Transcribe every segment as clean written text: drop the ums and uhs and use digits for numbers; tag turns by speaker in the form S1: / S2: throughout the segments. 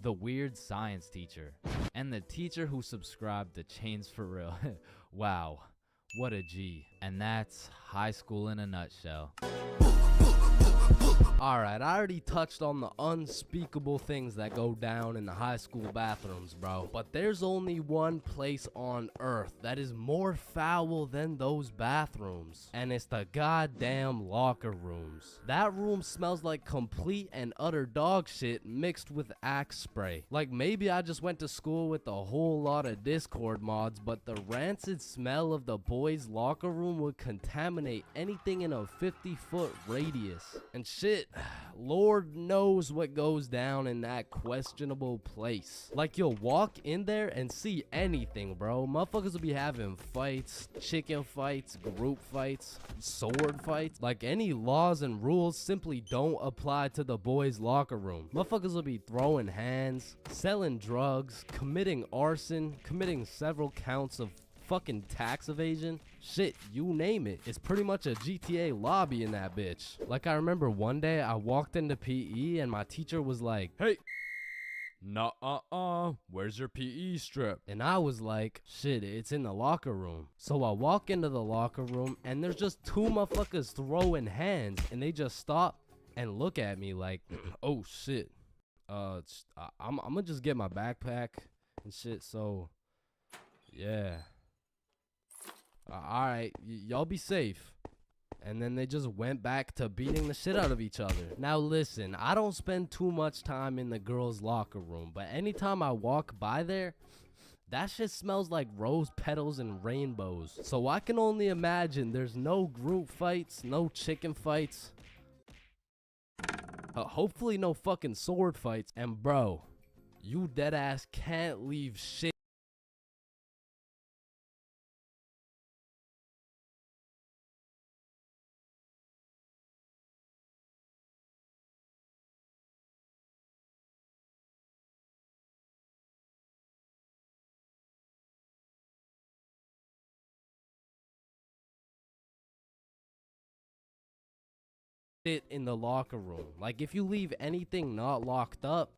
S1: the weird science teacher, and the teacher who subscribed to Chains for Real. Wow, what a G. And that's high school in a nutshell.
S2: Alright, I already touched on the unspeakable things that go down in the high school bathrooms, bro. But there's only one place on earth that is more foul than those bathrooms. And it's the goddamn locker rooms. That room smells like complete and utter dog shit mixed with Axe spray. Like maybe I just went to school with a whole lot of Discord mods, but the rancid smell of the boys' locker room would contaminate anything in a 50-foot radius. And shit, Lord knows what goes down in that questionable place. Like you'll walk in there and see anything, bro. Motherfuckers will be having fights, chicken fights, group fights, sword fights. Like any laws and rules simply don't apply to the boys' locker room. Motherfuckers will be throwing hands, selling drugs, committing arson, committing several counts of fucking tax evasion, shit, you name it. It's pretty much a GTA lobby in that bitch. Like I remember one day I walked into PE and my teacher was like, "Hey, where's your PE strip?" And I was like, shit, it's in the locker room. So I walk into the locker room and there's just two motherfuckers throwing hands, and they just stop and look at me like, oh shit, I'm gonna just get my backpack and shit, so yeah. Alright, y'all be safe. And then they just went back to beating the shit out of each other. Now listen, I don't spend too much time in the girls' locker room, but anytime I walk by there, that shit smells like rose petals and rainbows. So I can only imagine there's no group fights, no chicken fights, hopefully no fucking sword fights. And bro, you deadass can't leave shit in the locker room. Like if you leave anything not locked up,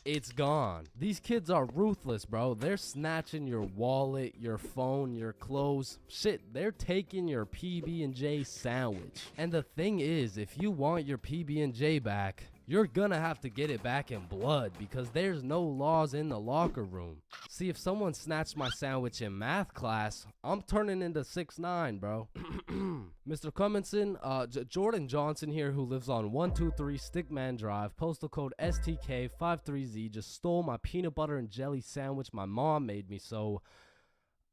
S2: it's gone. These kids are ruthless, bro. They're snatching your wallet, your phone, your clothes. Shit, they're taking your PB&J sandwich. And the thing is, if you want your PB&J back, you're gonna have to get it back in blood, because there's no laws in the locker room. See, if someone snatched my sandwich in math class, I'm turning into 6'9", bro. Mr. Cumminson, Jordan Johnson here, who lives on 123 Stickman Drive, postal code STK53Z, just stole my peanut butter and jelly sandwich my mom made me, so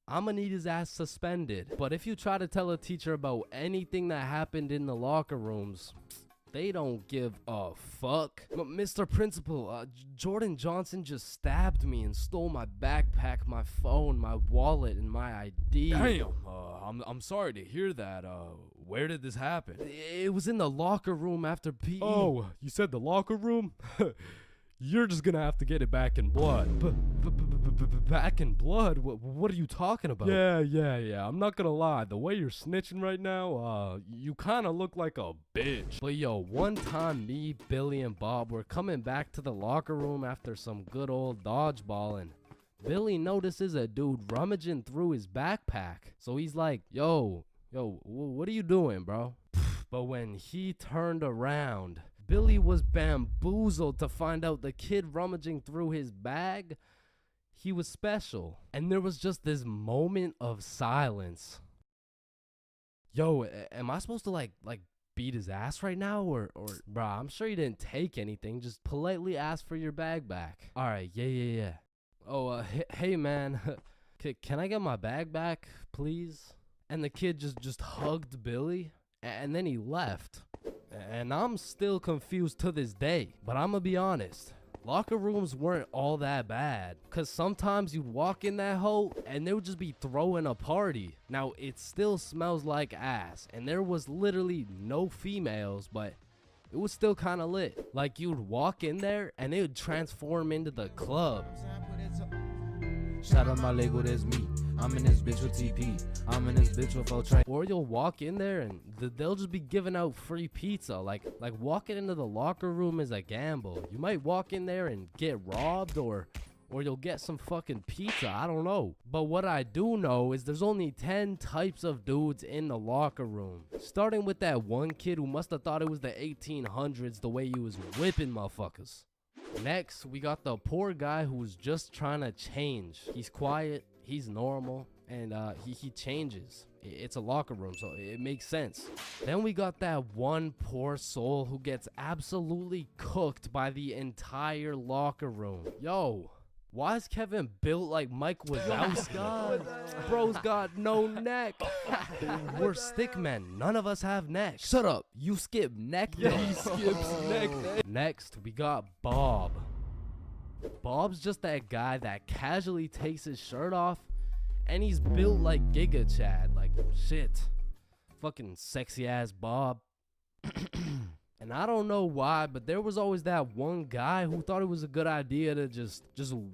S2: I'ma need his ass suspended. But if you try to tell a teacher about anything that happened in the locker rooms, they don't give a fuck. Mr. Principal, Jordan Johnson just stabbed me and stole my backpack, my phone, my wallet, and my ID.
S3: Damn, I'm sorry to hear that. Where did this happen?
S2: It was in the locker room after PE.
S3: Oh, you said the locker room? You're just gonna have to get it back in blood.
S2: Back in blood? What are you talking about?
S3: Yeah. I'm not gonna lie. The way you're snitching right now, you kind of look like a bitch.
S2: But yo, one time me, Billy, and Bob were coming back to the locker room after some good old dodgeballing. Billy notices a dude rummaging through his backpack. So he's like, yo, what are you doing, bro? But when he turned around, Billy was bamboozled to find out the kid rummaging through his bag, he was special. And there was just this moment of silence. Yo, am I supposed to like beat his ass right now, or bruh, I'm sure he didn't take anything, just politely ask for your bag back. All right, yeah. Oh, hey man, can I get my bag back, please? And the kid just hugged Billy, and then he left. And I'm still confused to this day, but I'm gonna be honest, locker rooms weren't all that bad, cause sometimes you'd walk in that hole and they would just be throwing a party. Now it still smells like ass, and there was literally no females, but it was still kind of lit. Like you'd walk in there and it would transform into the club.
S4: Shout out my Lego, that's me.
S2: I'm in this bitch with TP. I'm in this bitch with Ultra. Or you'll walk in there and they'll just be giving out free pizza. Like walking into the locker room is a gamble. You might walk in there and get robbed, or you'll get some fucking pizza. I don't know. But what I do know is there's only 10 types of dudes in the locker room. Starting with that one kid who must have thought it was the 1800s the way he was whipping motherfuckers. Next, we got the poor guy who's just trying to change. He's quiet, he's normal, and he changes. It's a locker room, so it makes sense. Then we got that one poor soul who gets absolutely cooked by the entire locker room. Yo, why is Kevin built like Mike Wazowski? Bro's got no neck. We're stick men. None of us have necks.
S1: Shut up. You skip neck day.
S3: Yeah, he skips neck day.
S2: Next, we got Bob. Bob's just that guy that casually takes his shirt off, and he's built like Giga Chad. Like, shit. Fucking sexy ass Bob. And I don't know why, but there was always that one guy who thought it was a good idea to just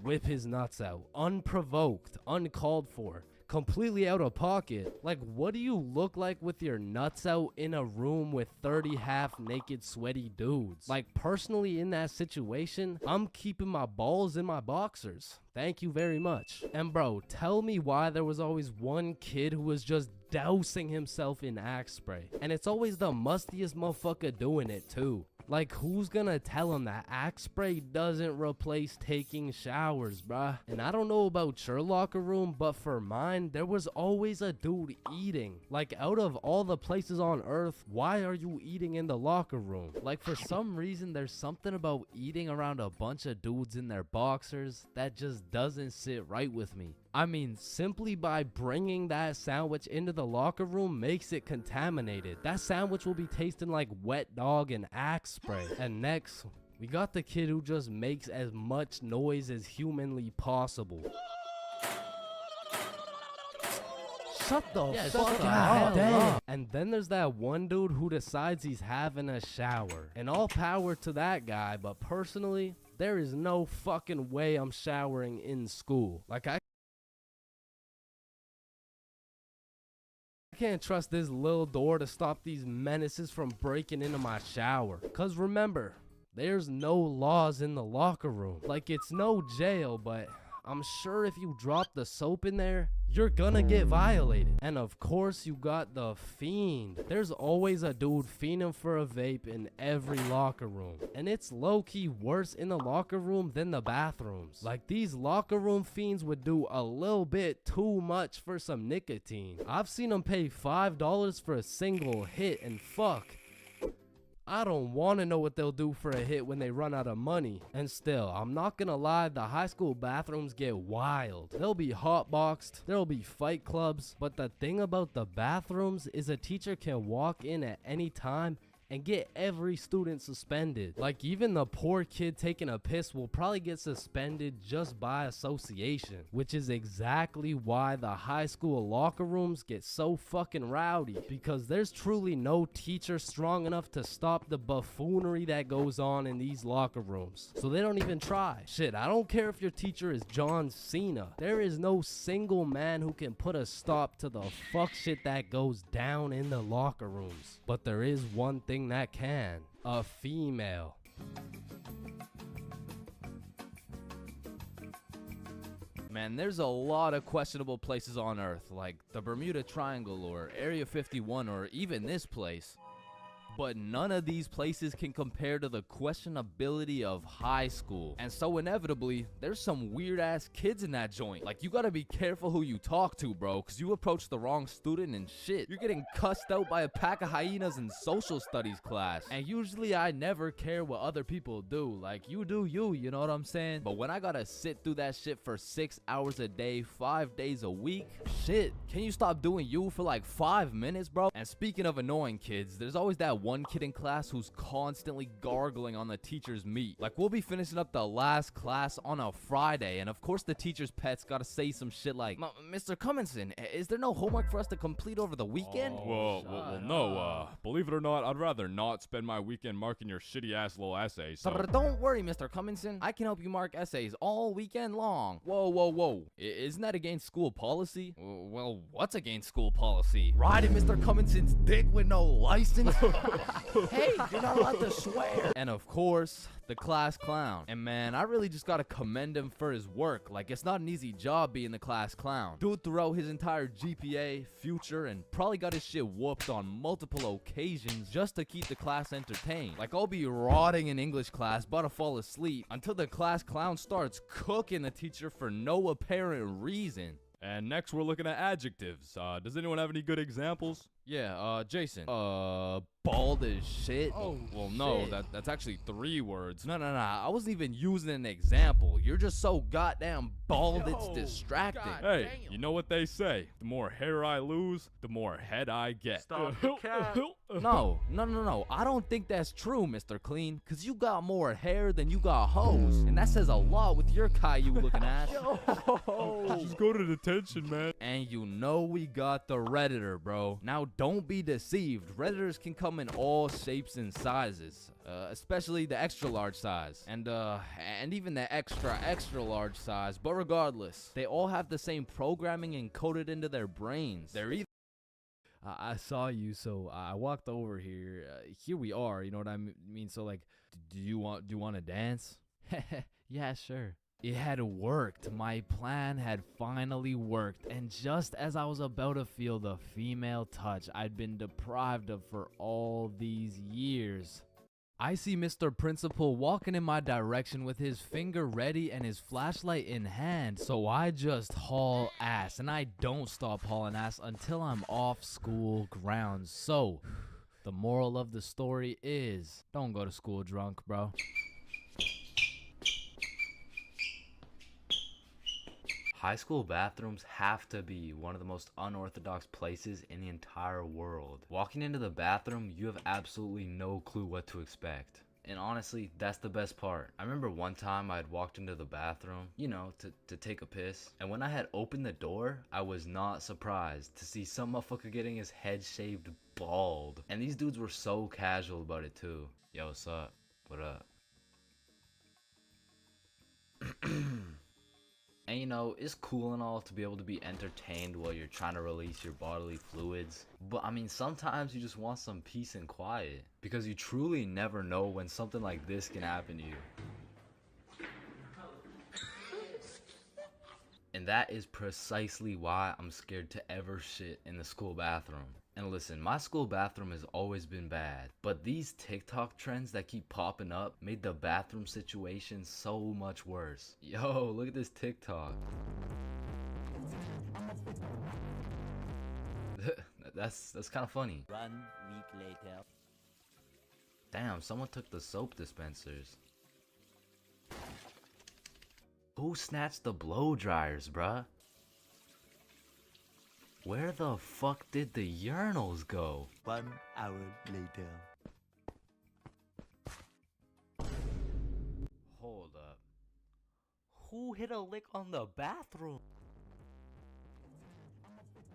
S2: whip his nuts out. Unprovoked, uncalled for, completely out of pocket. Like, what do you look like with your nuts out in a room with 30 half-naked sweaty dudes? Like, personally in that situation, I'm keeping my balls in my boxers. Thank you very much. And bro, tell me why there was always one kid who was just dousing himself in Axe spray. And it's always the mustiest motherfucker doing it too. Like, who's gonna tell him that Axe spray doesn't replace taking showers, bruh? And I don't know about your locker room, but for mine, there was always a dude eating. Like, out of all the places on earth, why are you eating in the locker room?
S1: Like, for some reason, there's something about eating around a bunch of dudes in their boxers that just doesn't sit right with me.
S2: I mean, simply by bringing that sandwich into the locker room makes it contaminated. That sandwich will be tasting like wet dog and Axe spray. And next, we got the kid who just makes as much noise as humanly possible. Shut the fuck up. And then there's that one dude who decides he's having a shower. And all power to that guy, but personally, there is no fucking way I'm showering in school. Like, I can't trust this little door to stop these menaces from breaking into my shower. Cause remember, there's no laws in the locker room. Like, it's no jail, but I'm sure if you drop the soap in there, you're gonna get violated. And of course, you got the fiend. There's always a dude fiending for a vape in every locker room. And it's low-key worse in the locker room than the bathrooms. Like, these locker room fiends would do a little bit too much for some nicotine. I've seen them pay $5 for a single hit, and fuck, I don't want to know what they'll do for a hit when they run out of money. And still, I'm not gonna lie, the high school bathrooms get wild. They'll be hotboxed, there'll be fight clubs, but the thing about the bathrooms is a teacher can walk in at any time and get every student suspended. Like, even the poor kid taking a piss will probably get suspended just by association, which is exactly why the high school locker rooms get so fucking rowdy, because there's truly no teacher strong enough to stop the buffoonery that goes on in these locker rooms. So they don't even try. Shit, I don't care if your teacher is John Cena. There is no single man who can put a stop to the fuck shit that goes down in the locker rooms. But there is one thing that can: a female.
S1: Man, there's a lot of questionable places on Earth, like the Bermuda Triangle or Area 51 or even this place. But none of these places can compare to the questionability of high school. And so inevitably, there's some weird ass kids in that joint. Like, you gotta be careful who you talk to, bro, cause you approach the wrong student and shit, you're getting cussed out by a pack of hyenas in social studies class. And usually I never care what other people do. Like, you do you know what I'm saying? But when I gotta sit through that shit for 6 hours a day, 5 days a week, shit, can you stop doing you for like 5 minutes, bro? And speaking of annoying kids, there's always that one kid in class who's constantly gargling on the teacher's meat. Like, we'll be finishing up the last class on a Friday, and of course the teacher's pet's gotta say some shit like, Mr. Cumminson, is there no homework for us to complete over the weekend?
S3: Well, no, believe it or not, I'd rather not spend my weekend marking your shitty ass little essays. So.
S1: Don't worry, Mr. Cumminson. I can help you mark essays all weekend long. Whoa. Isn't that against school policy? Well, what's against school policy? Riding Mr. Cumminson's dick with no license? Hey, you're not allowed to swear. And of course, the class clown. And man, I really just gotta commend him for his work. Like, it's not an easy job being the class clown. Dude throughout his entire GPA, future, and probably got his shit whooped on multiple occasions just to keep the class entertained. Like, I'll be rotting in English class, about to fall asleep, until the class clown starts cooking the teacher for no apparent reason.
S3: And next we're looking at adjectives. Does anyone have any good examples?
S1: Yeah, Jason. Bald as shit.
S3: Oh, well, no,
S1: shit.
S3: that's actually 3 words.
S1: No. I wasn't even using an example. You're just so goddamn bald, it's distracting.
S3: Hey, you know what they say? The more hair I lose, the more head I get.
S2: Stop the cap.
S1: No. I don't think that's true, Mr. Clean, because you got more hair than you got hoes. And that says a lot with your Caillou looking ass.
S3: Just go to detention, man.
S1: And you know we got the Redditor, bro. Now, don't be deceived. Redditors can come in all shapes and sizes, especially the extra large size, and even the extra large size. But regardless, they all have the same programming encoded into their brains. They're either
S2: I saw you, so I walked over here. Here we are. You know what I mean? So like,
S1: do you want to dance?
S2: yeah, sure.
S1: It had worked. My plan had finally worked. And just as I was about to feel the female touch I'd been deprived of for all these years, I see Mr. Principal walking in my direction with his finger ready and his flashlight in hand. So I just haul ass, and I don't stop hauling ass until I'm off school grounds. So the moral of the story is, don't go to school drunk, bro. High school bathrooms have to be one of the most unorthodox places in the entire world. Walking into the bathroom, you have absolutely no clue what to expect. And honestly, that's the best part. I remember one time I had walked into the bathroom, you know, to take a piss. And when I had opened the door, I was not surprised to see some motherfucker getting his head shaved bald. And these dudes were so casual about it too. Yo, what's up? What up? And you know, it's cool and all to be able to be entertained while you're trying to release your bodily fluids. But I mean, sometimes you just want some peace and quiet. Because you truly never know when something like this can happen to you. And that is precisely why I'm scared to ever shit in the school bathroom. And listen, my school bathroom has always been bad, but these TikTok trends that keep popping up made the bathroom situation so much worse. Yo, look at this TikTok. That's kind of funny.
S4: 1 week later.
S1: Damn, someone took the soap dispensers. Who snatched the blow dryers, bruh? Where the fuck did the urinals go?
S4: 1 hour later.
S1: Hold up. Who hit a lick on the bathroom?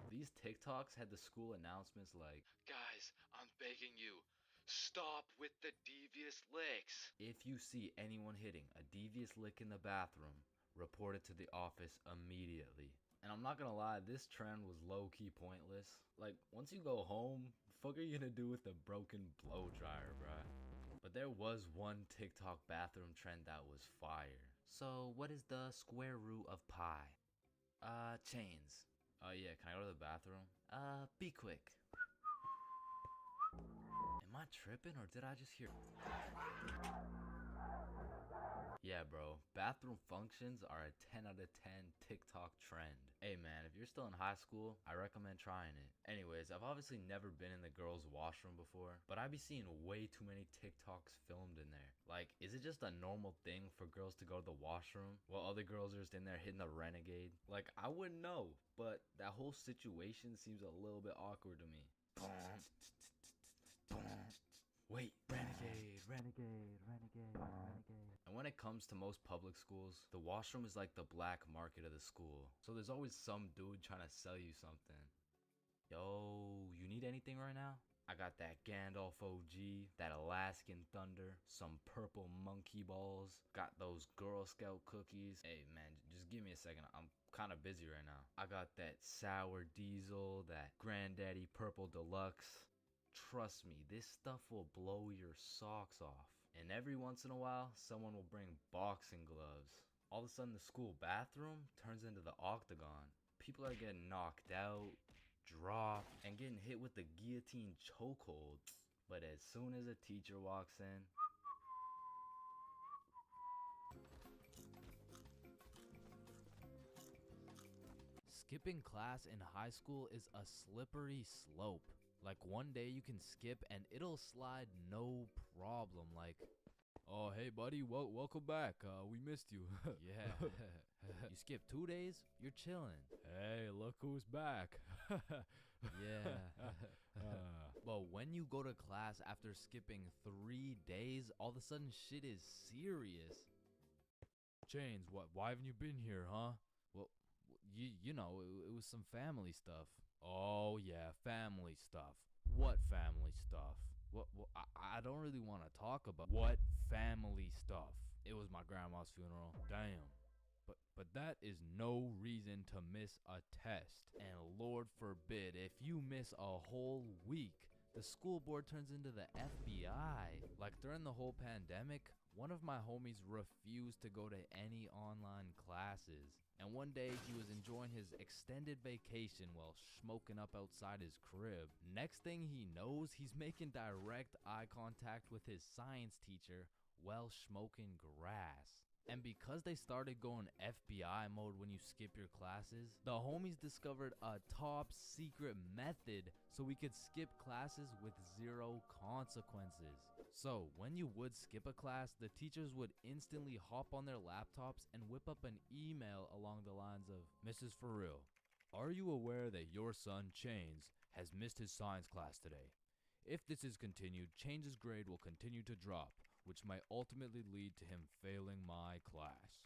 S1: These TikToks had the school announcements like, "Guys, I'm begging you, stop with the devious licks. If you see anyone hitting a devious lick in the bathroom, report it to the office immediately." And I'm not gonna lie, this trend was low-key pointless. Like, once you go home, the fuck are you gonna do with the broken blow dryer, bruh? But there was one TikTok bathroom trend that was fire. So, what is the square root of pi? Chains. Yeah, can I go to the bathroom? Be quick. Am I tripping or did I just hear? Yeah, bro, bathroom functions are a 10 out of 10 TikTok trend. Hey man, if you're still in high school, I recommend trying it. Anyways, I've obviously never been in the girls' washroom before, but I be seeing way too many TikToks filmed in there. Like, is it just a normal thing for girls to go to the washroom while other girls are just in there hitting the renegade? Like, I wouldn't know, but that whole situation seems a little bit awkward to me. Wait, renegade. And when it comes to most public schools, the washroom is like the black market of the school. So there's always some dude trying to sell you something. Yo, you need anything right now? I got that Gandalf OG, that Alaskan Thunder, some purple monkey balls, got those Girl Scout cookies. Hey man, just give me a second. I'm kind of busy right now. I got that sour diesel, that Granddaddy Purple Deluxe. Trust me, this stuff will blow your socks off. And every once in a while, someone will bring boxing gloves. All of a sudden, the school bathroom turns into the octagon. People are getting knocked out, dropped, and getting hit with the guillotine chokehold. But as soon as a teacher walks in, skipping class in high school is a slippery slope. Like one day you can skip and it'll slide no problem. Like,
S3: Oh, hey, buddy. Welcome back. We missed you.
S1: yeah. You skip 2 days, you're chilling.
S3: Hey, look who's back.
S1: Yeah. But when you go to class after skipping 3 days, all of a sudden shit is serious.
S3: Chains, why haven't you been here, huh?
S1: Well, you know, it was some family stuff.
S3: Oh, yeah, family stuff.
S1: What family stuff? What I don't really want to talk about.
S3: What family stuff?
S1: It was my grandma's funeral.
S3: Damn. But that is no reason to miss a test.
S1: And Lord forbid, if you miss a whole week, the school board turns into the FBI. Like during the whole pandemic, one of my homies refused to go to any online classes. And one day he was enjoying his extended vacation while smoking up outside his crib. Next thing he knows, he's making direct eye contact with his science teacher while smoking grass. And because they started going FBI mode when you skip your classes, the homies discovered a top secret method so we could skip classes with 0 consequences. So when you would skip a class, the teachers would instantly hop on their laptops and whip up an email along the lines of,
S3: Mrs. For real, are you aware that your son Chains has missed his science class today? If this is continued, Chains' grade will continue to drop, which might ultimately lead to him failing my class.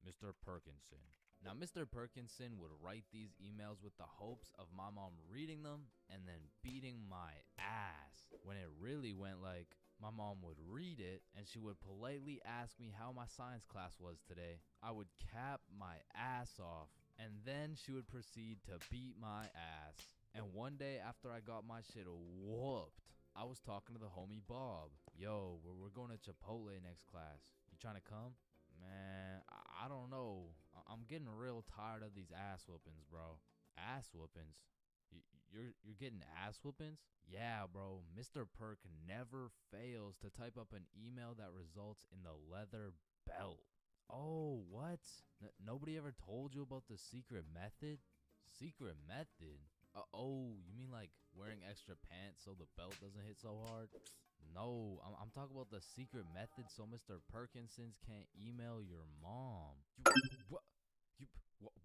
S3: Mr. Perkinson.
S1: Now, Mr. Perkinson would write these emails with the hopes of my mom reading them and then beating my ass. When it really went like, my mom would read it and she would politely ask me how my science class was today. I would cap my ass off and then she would proceed to beat my ass. And one day after I got my shit whooped, I was talking to the homie Bob. Yo, we're going to Chipotle next class. You trying to come? Man, I don't know. I'm getting real tired of these ass whoopings, bro. Ass whoopings? You're getting ass whoopings? Yeah, bro. Mr. Perk never fails to type up an email that results in the leather belt. Oh, what? Nobody ever told you about the secret method? Secret method? Oh, you mean like wearing extra pants so the belt doesn't hit so hard? No, I'm talking about the secret method so Mr. Perkinsons can't email your mom.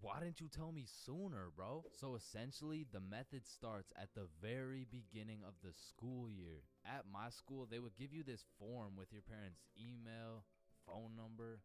S1: Why didn't you tell me sooner, bro? So essentially, the method starts at the very beginning of the school year. At my school, they would give you this form with your parents' email, phone number,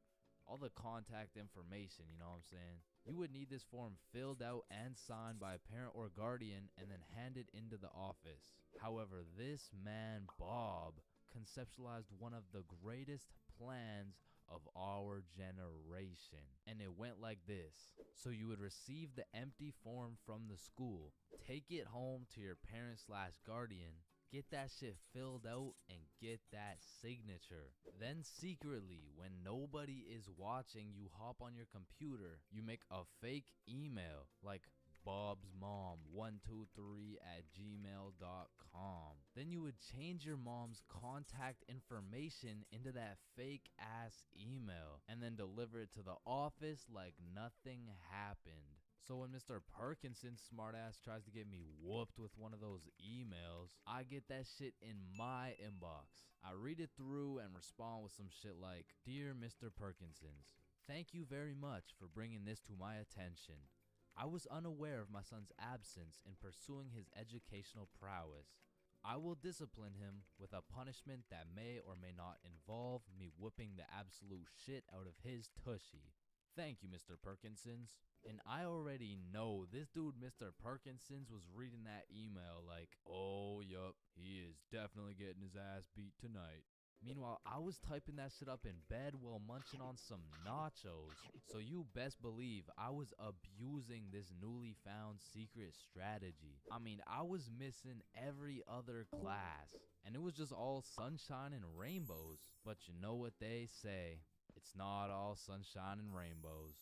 S1: all the contact information, you know what I'm saying? You would need this form filled out and signed by a parent or guardian and then handed into the office. However, this man, Bob, conceptualized one of the greatest plans of our generation. And it went like this. So you would receive the empty form from the school, take it home to your parent/guardian, get that shit filled out and get that signature. Then secretly, when nobody is watching, you hop on your computer, you make a fake email like bobsmom123@gmail.com. Then you would change your mom's contact information into that fake ass email and then deliver it to the office like nothing happened. So when Mr. Perkinson's smartass tries to get me whooped with one of those emails, I get that shit in my inbox. I read it through and respond with some shit like, Dear Mr. Perkinsons, thank you very much for bringing this to my attention. I was unaware of my son's absence in pursuing his educational prowess.
S3: I will discipline him with a punishment that may or may not involve me whipping the absolute shit out of his tushy. Thank you, Mr. Perkinsons. And I already know this dude, Mr. Perkinsons, was reading that email like, oh, yup, he is definitely getting his ass beat tonight. Meanwhile, I was typing that shit up in bed while munching on some nachos. So you best believe I was abusing this newly found secret strategy. I mean, I was missing every other class, and it was just all sunshine and rainbows. But you know what they say, it's not all sunshine and rainbows.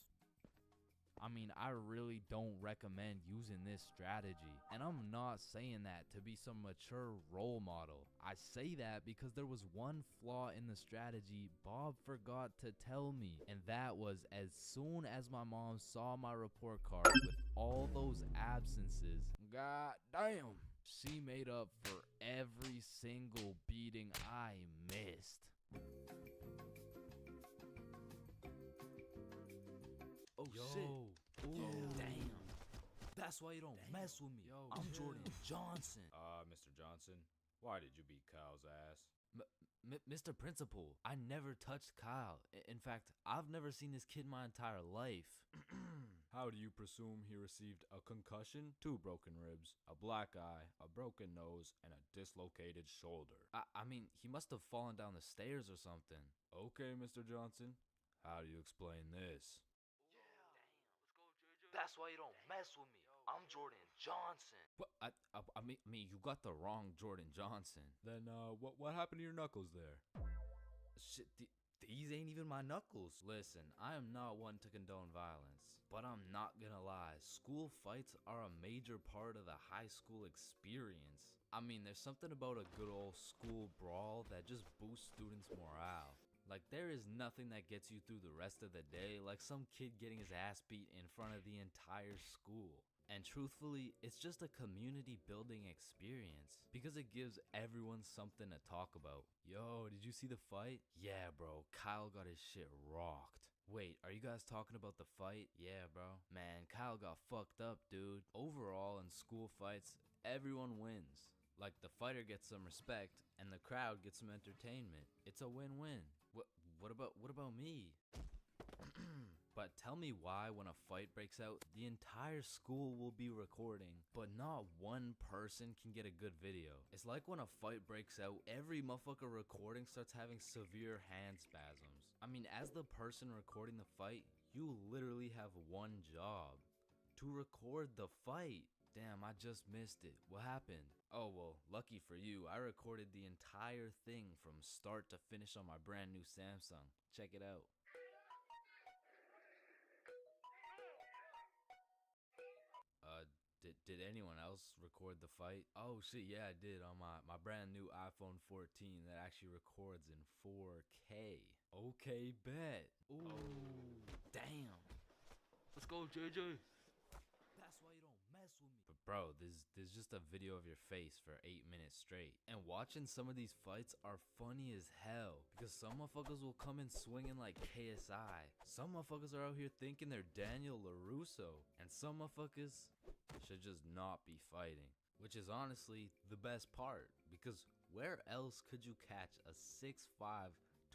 S3: I mean, I really don't recommend using this strategy. And I'm not saying that to be some mature role model. I say that because there was one flaw in the strategy Bob forgot to tell me. And that was, as soon as my mom saw my report card with all those absences, god damn, she made up for every single beating I missed. Oh shit. Ooh. Damn. That's why you don't mess with me. I'm Jordan Johnson. Mr. Johnson, why did you beat Kyle's ass?
S1: Mr. Principal, I never touched Kyle. In fact, I've never seen this kid my entire life.
S3: How do you presume he received a concussion, 2 broken ribs, a black eye, a broken nose, and a dislocated shoulder?
S1: I mean, he must have fallen down the stairs or something.
S3: Okay, Mr. Johnson, how do you explain this?
S1: That's why you don't mess with me. I'm Jordan Johnson. What? I mean, you got the wrong Jordan Johnson.
S3: Then, what happened to your knuckles there?
S1: Shit, these ain't even my knuckles. Listen, I am not one to condone violence, but I'm not gonna lie. School fights are a major part of the high school experience. I mean, there's something about a good old school brawl that just boosts students' morale. Like, there is nothing that gets you through the rest of the day like some kid getting his ass beat in front of the entire school. And truthfully, it's just a community building experience because it gives everyone something to talk about. Yo, did you see the fight? Yeah, bro, Kyle got his shit rocked. Wait, are you guys talking about the fight? Yeah, bro. Man, Kyle got fucked up, dude. Overall, in school fights, everyone wins. Like, the fighter gets some respect and the crowd gets some entertainment. It's a win-win. What about me? But tell me why when a fight breaks out, the entire school will be recording, but not one person can get a good video. It's like when a fight breaks out, every motherfucker recording starts having severe hand spasms. I mean, as the person recording the fight, you literally have one job: to record the fight. Damn, I just missed it. What happened? Oh, well, lucky for you, I recorded the entire thing from start to finish on my brand new Samsung. Check it out. Did anyone else record the fight? Oh shit, yeah, I did on my brand new iPhone 14 that actually records in 4K. Okay, bet. Ooh, damn. Let's go, JJ. That's why you don't mess with me. But bro, there's just a video of your face for 8 minutes straight. And watching some of these fights are funny as hell, because some motherfuckers will come in swinging like KSI. Some motherfuckers are out here thinking they're Daniel LaRusso. And some motherfuckers should just not be fighting. Which is honestly the best part, because where else could you catch a 6'5",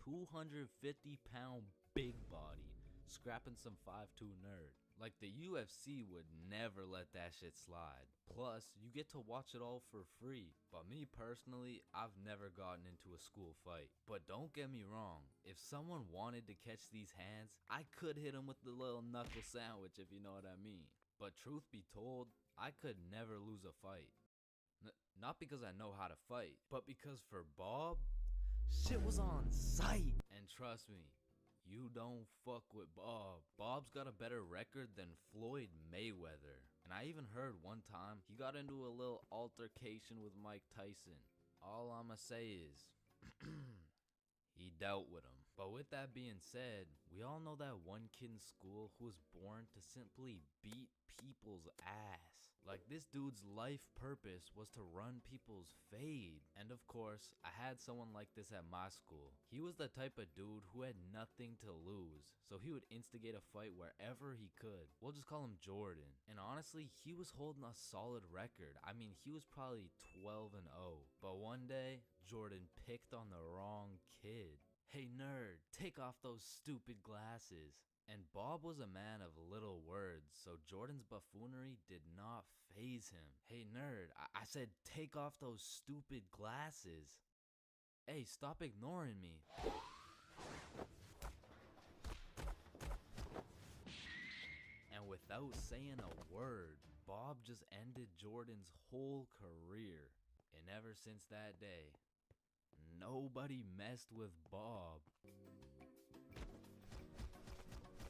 S1: 250-pound big body scrapping some 5'2" nerd? Like, the UFC would never let that shit slide. Plus, you get to watch it all for free. But me personally, I've never gotten into a school fight. But don't get me wrong, if someone wanted to catch these hands, I could hit them with the little knuckle sandwich, if you know what I mean. But truth be told, I could never lose a fight. Not because I know how to fight, but because for Bob, shit was on sight. And trust me, you don't fuck with Bob. Bob's got a better record than Floyd Mayweather. And I even heard one time he got into a little altercation with Mike Tyson. All I'ma say is, he dealt with him. But with that being said, we all know that one kid in school who was born to simply beat people's ass. Like, this dude's life purpose was to run people's fade. And of course, I had someone like this at my school. He was the type of dude who had nothing to lose, so he would instigate a fight wherever he could. We'll just call him Jordan. And honestly, he was holding a solid record. I mean, he was probably 12-0. But one day, Jordan picked on the wrong kid. "Hey nerd, take off those stupid glasses." And Bob was a man of little words, so Jordan's buffoonery did not faze him. "Hey nerd, I said take off those stupid glasses. Hey, stop ignoring me." And without saying a word, Bob just ended Jordan's whole career. And ever since that day, nobody messed with Bob.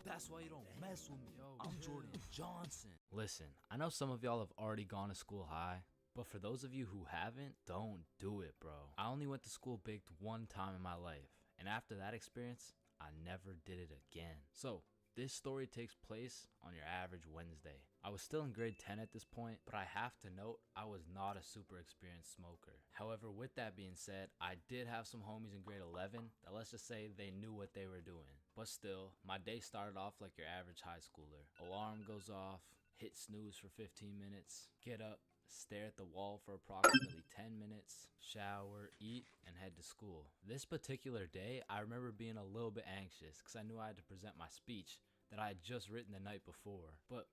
S1: That's why you don't mess with me, yo. I'm Jordan Johnson. Listen, I know some of y'all have already gone to school high, but for those of you who haven't, don't do it, bro. I only went to school baked one time in my life, and after that experience, I never did it again. So, this story takes place on your average Wednesday. I was still in grade 10 at this point, but I have to note I was not a super experienced smoker. However, with that being said, I did have some homies in grade 11 that, let's just say, they knew what they were doing. But still, my day started off like your average high schooler. Alarm goes off, hit snooze for 15 minutes, get up, stare at the wall for approximately 10 minutes, shower, eat, and head to school. This particular day, I remember being a little bit anxious because I knew I had to present my speech that I had just written the night before. But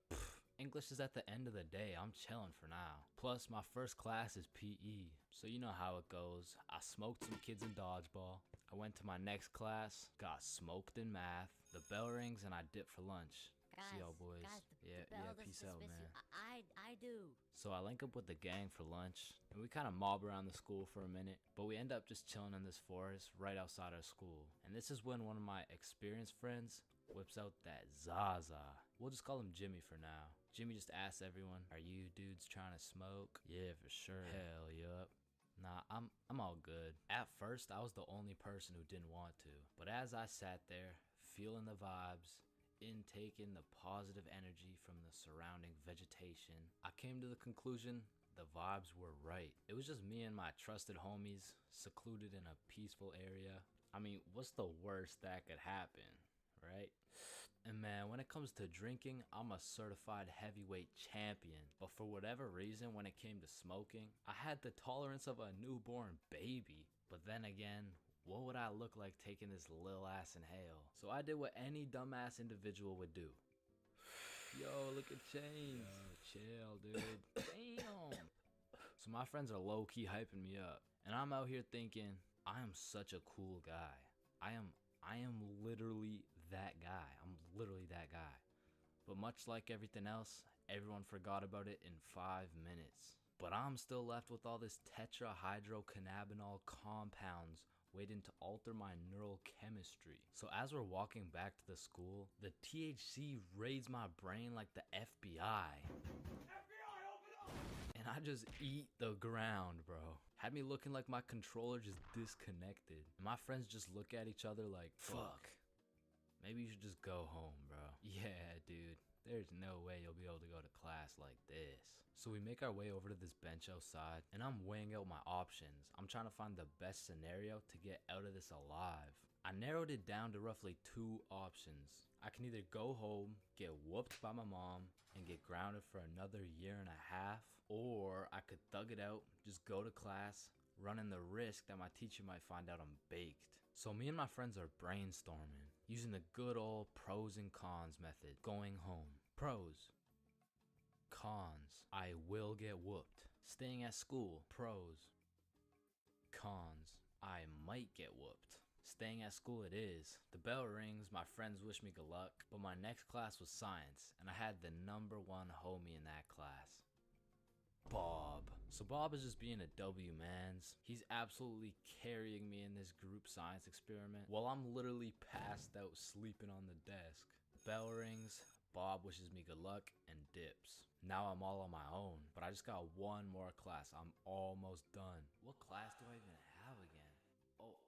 S1: English is at the end of the day. I'm chilling for now. Plus, my first class is PE, so you know how it goes. I smoked some kids in dodgeball. I went to my next class, got smoked in math. The bell rings and I dip for lunch. See y'all boys. Yeah, peace out, man.
S5: I do.
S1: So I link up with the gang for lunch, and we kind of mob around the school for a minute, but we end up just chilling in this forest right outside our school. And this is when one of my experienced friends whips out that Zaza. We'll just call him Jimmy for now. Jimmy just asks everyone, "Are you dudes trying to smoke?" "Yeah, for sure." "Hell yup." "Nah, I'm all good." At first, I was the only person who didn't want to, but as I sat there, feeling the vibes, intaking the positive energy from the surrounding vegetation, I came to the conclusion the vibes were right. It was just me and my trusted homies, secluded in a peaceful area. I mean, what's the worst that could happen, right? And man, when it comes to drinking, I'm a certified heavyweight champion. But for whatever reason, when it came to smoking, I had the tolerance of a newborn baby. But then again, what would I look like taking this lil ass inhale? So I did what any dumbass individual would do. Yo, look at Chains. Yo, chill, dude. Damn. So my friends are low-key hyping me up. And I'm out here thinking, I am such a cool guy. I am literally that guy. I'm literally that guy. But much like everything else, everyone forgot about it in 5 minutes. But I'm still left with all this tetrahydrocannabinol compounds waiting to alter my neural chemistry. So as we're walking back to the school, the THC raids my brain like the FBI. FBI, open up! And I just eat the ground, bro. Had me looking like my controller just disconnected. And my friends just look at each other like, fuck. Maybe you should just go home, bro. Yeah, dude. There's no way you'll be able to go to class like this. So we make our way over to this bench outside, and I'm weighing out my options. I'm trying to find the best scenario to get out of this alive. I narrowed it down to roughly 2 options. I can either go home, get whooped by my mom, and get grounded for another 1.5 years, or I could thug it out, just go to class, running the risk that my teacher might find out I'm baked. So me and my friends are brainstorming, using the good old pros and cons method. Going home. Pros. Cons. I will get whooped. Staying at school. Pros. Cons. I might get whooped. Staying at school it is. The bell rings, my friends wish me good luck, but my next class was science, and I had the #1 homie in that class. Bob. So Bob is just being a W, mans. He's absolutely carrying me in this group science experiment while I'm literally passed out sleeping on the desk. Bell rings, Bob wishes me good luck and dips. Now I'm all on my own, but I just got 1 more class. I'm almost done. What class do I even have again?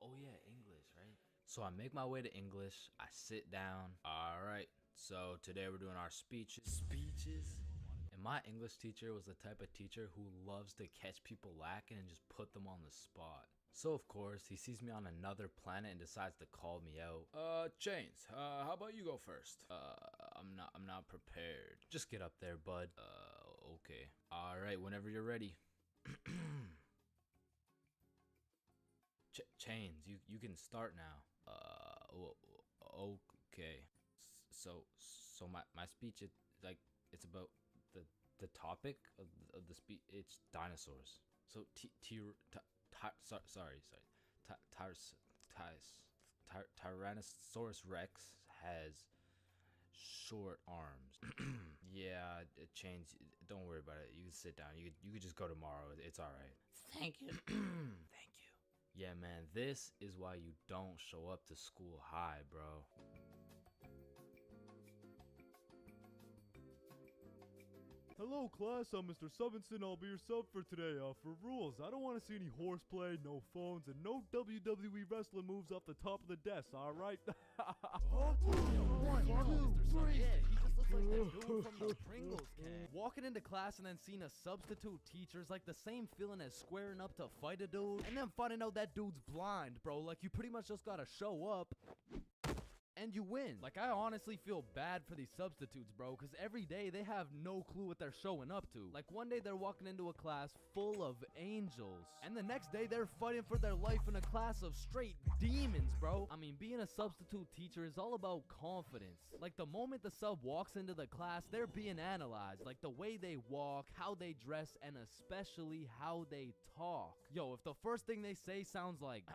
S1: Oh yeah, English, right?
S3: So I make my way to English. I sit down. All right. So today we're doing our speeches. And my English teacher was the type of teacher who loves to catch people lacking and just put them on the spot. So of course, he sees me on another planet and decides to call me out. Chains, how about you go first? I'm not prepared. Just get up there, bud. Okay. All right, whenever you're ready. Chains, you can start now. Okay. So my speech, it's about the topic of the speech. It's dinosaurs. So Tyrannosaurus Rex has short arms. Yeah, it changed. Don't worry about it. You can sit down. You could just go tomorrow. It's all right.
S4: Thank you.
S3: Thank you. Yeah, man, this is why you don't show up to school high, bro.
S5: Hello class, I'm Mr. Subinson. I'll be your sub for today. For rules, I don't want to see any horseplay, no phones, and no WWE wrestling moves off the top of the desk, alright?
S1: Yeah, he just looks like that dude from the Pringles can. Walking into class and then seeing a substitute teacher is like the same feeling as squaring up to fight a dude and then finding out that dude's blind, bro. Like, you pretty much just gotta show up and you win. Like, I honestly feel bad for these substitutes, bro, because every day they have no clue what they're showing up to. Like, one day they're walking into a class full of angels, and the next day they're fighting for their life in a class of straight demons, bro. I mean, being a substitute teacher is all about confidence. Like, the moment the sub walks into the class, they're being analyzed. Like, the way they walk, how they dress, and especially how they talk. Yo, if the first thing they say sounds like,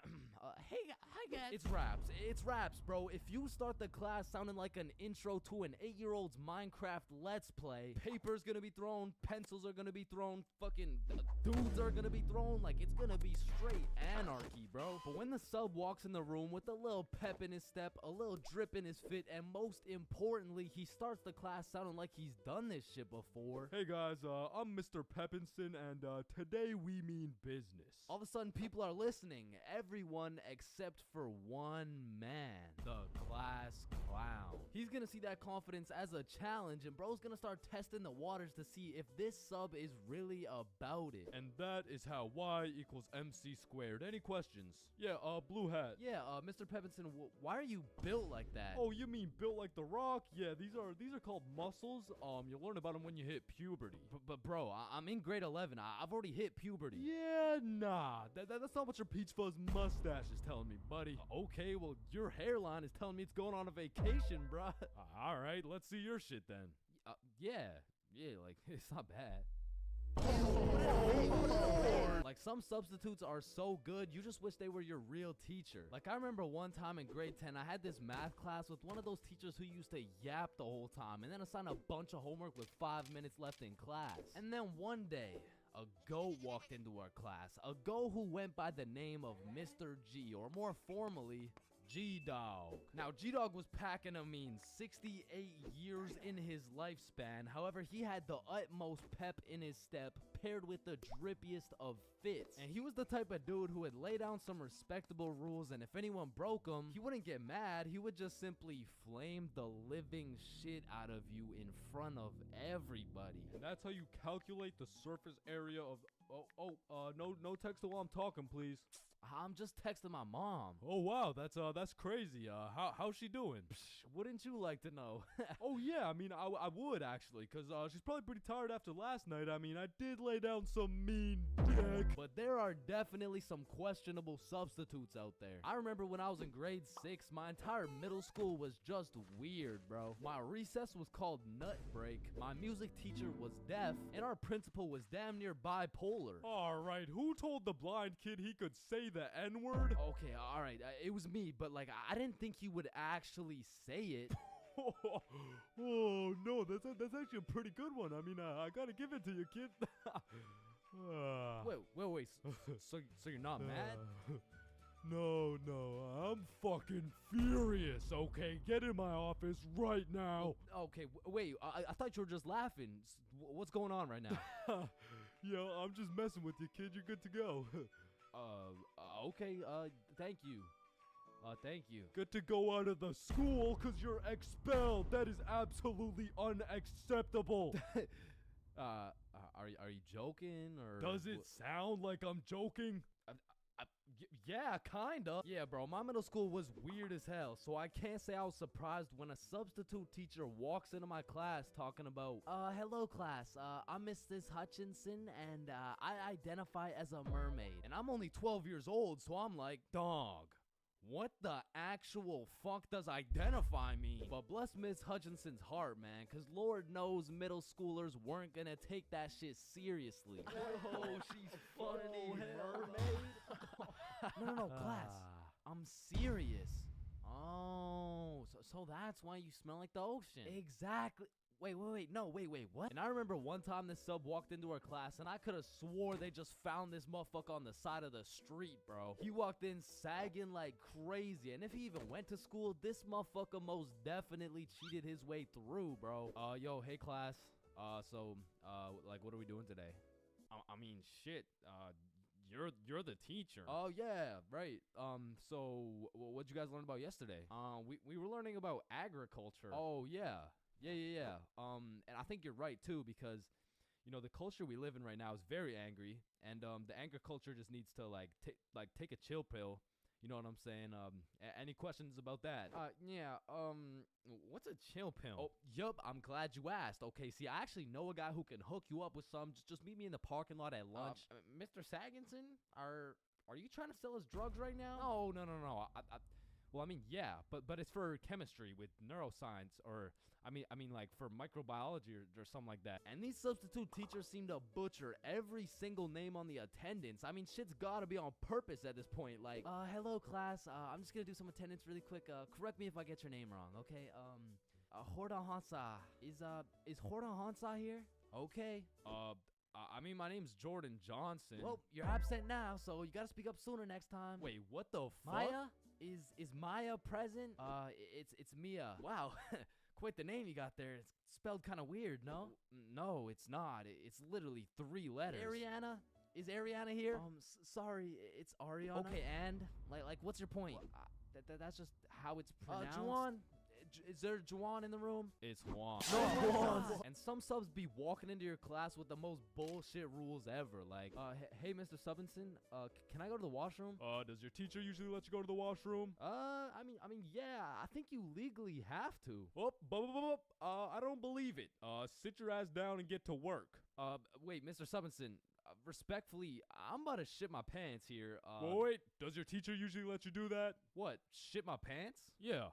S1: hey, hi guys, it's raps, bro. If you start the class sounding like an intro to an 8-year-old's Minecraft Let's Play, paper's gonna be thrown, pencils are gonna be thrown, fucking dudes are gonna be thrown, like, it's gonna be straight anarchy, bro. But when the sub walks in the room with a little pep in his step, a little drip in his fit, and most importantly, he starts the class sounding like he's done this shit before.
S5: Hey guys, I'm Mr. Peppinson, and today we mean business.
S1: All of a sudden, people are listening. Everyone except for one man, the class clown. He's gonna see that confidence as a challenge, and bro's gonna start testing the waters to see if this sub is really about it.
S5: And that is how Y equals MC squared. Any questions? Yeah, blue hat.
S1: Yeah, Mr. Peppinson, why are you built like that?
S5: Oh, you mean built like The Rock? Yeah, these are called muscles. You'll learn about them when you hit puberty.
S1: But bro, I'm in grade 11. I've already hit puberty.
S5: Yeah, nah. That's not what your peach fuzz mustache is telling me, buddy.
S1: Okay, well, your hairline is telling me it's going on a vacation, bruh.
S5: All right, let's see your shit then.
S1: Yeah, like, it's not bad. Like, some substitutes are so good, you just wish they were your real teacher. Like, I remember one time in grade 10, I had this math class with one of those teachers who used to yap the whole time and then assign a bunch of homework with 5 minutes left in class. And then one day, a goat walked into our class, a goat who went by the name of Mr. G, or more formally, G-Dog. Now, G-Dog was packing a mean 68 years in his lifespan. However, he had the utmost pep in his step, paired with the drippiest of fits. And he was the type of dude who would lay down some respectable rules, and if anyone broke them, he wouldn't get mad. He would just simply flame the living shit out of you in front of everybody.
S5: And that's how you calculate the surface area of... no text while I'm talking, please.
S1: I'm just texting my mom.
S5: Oh wow, that's crazy. How's she doing?
S1: Wouldn't you like to know?
S5: Oh yeah, I mean, I would actually, cause she's probably pretty tired after last night. I mean, I did lay down some mean dick.
S1: But there are definitely some questionable substitutes out there. I remember when I was in grade 6, my entire middle school was just weird, bro. My recess was called Nut Break, my music teacher was deaf, and our principal was damn near bipolar.
S5: Alright, who told the blind kid he could say the N-word?
S1: Okay, alright, it was me, but like, I didn't think he would actually say it.
S5: Oh no, that's actually a pretty good one. I mean, I gotta give it to you, kid.
S1: Wait, so you're not mad?
S5: No, I'm fucking furious, okay? Get in my office right now.
S1: Okay, wait, I thought you were just laughing. What's going on right now?
S5: Yo, I'm just messing with you, kid. You're good to go.
S1: Okay, thank you.
S2: Thank you.
S5: Get to go out of the school because you're expelled. That is absolutely unacceptable.
S2: Are you joking or
S5: Does it sound like I'm joking?
S2: Yeah, kinda. Yeah, bro, my middle school was weird as hell, so I can't say I was surprised when a substitute teacher walks into my class talking about, hello class, I'm Mrs. Hutchinson, and I identify as a mermaid. And I'm only 12 years old, so I'm like, dog, what the actual fuck does identify mean? But bless Miss Hutchinson's heart, man, because Lord knows middle schoolers weren't gonna take that shit seriously.
S1: Oh, she's funny,
S2: mermaid. No, class. I'm serious. Oh, so that's why you smell like the ocean. Exactly. Wait, what? And I remember one time this sub walked into our class, and I could have swore they just found this motherfucker on the side of the street, bro. He walked in sagging like crazy, and if he even went to school, this motherfucker most definitely cheated his way through, bro. Yo, hey class. Like, what are we doing today?
S3: I mean, shit. You're the teacher.
S2: Oh yeah, right. So what'd you guys learn about yesterday? We were learning about agriculture. Oh yeah. Yeah. And I think you're right too, because you know the culture we live in right now is very angry, and the anger culture just needs to take a chill pill. You know what I'm saying? Any questions about that? What's a chill pill? Oh, yup, I'm glad you asked. Okay, see, I actually know a guy who can hook you up with some. Just meet me in the parking lot at lunch. Mr. Saginson, are you trying to sell us drugs right now? No. Well, I mean, yeah, but it's for chemistry with neuroscience, or I mean like for microbiology or something like that. And these substitute teachers seem to butcher every single name on the attendance. I mean, shit's gotta be on purpose at this point. Like, hello class, I'm just gonna do some attendance really quick. Correct me if I get your name wrong, okay? Horda Hansa. Is Horda Hansa here? Okay.
S3: I mean, my name's Jordan Johnson.
S2: Well, you're absent now, so you gotta speak up sooner next time.
S3: Wait, what the fuck?
S2: Maya? Is Maya present? It's Mia. Wow, quite the name you got there. It's spelled kind of weird, no? No, it's not. It's literally 3 letters. Ariana? Is Ariana here? Sorry, it's Ariana. Okay, and like, what's your point? That's just how it's pronounced. Juwan? Is there Juwan in the room?
S3: It's Juan.
S2: No, Juan. And some subs be walking into your class with the most bullshit rules ever. Like, hey, Mr. Subinson, can I go to the washroom?
S5: Does your teacher usually let you go to the washroom?
S2: I mean, yeah, I think you legally have to.
S5: Oh, I don't believe it. Sit your ass down and get to work.
S2: Wait, Mr. Subinson, respectfully, I'm about to shit my pants here.
S5: Wait, does your teacher usually let you do that?
S2: What, shit my pants?
S3: Yeah.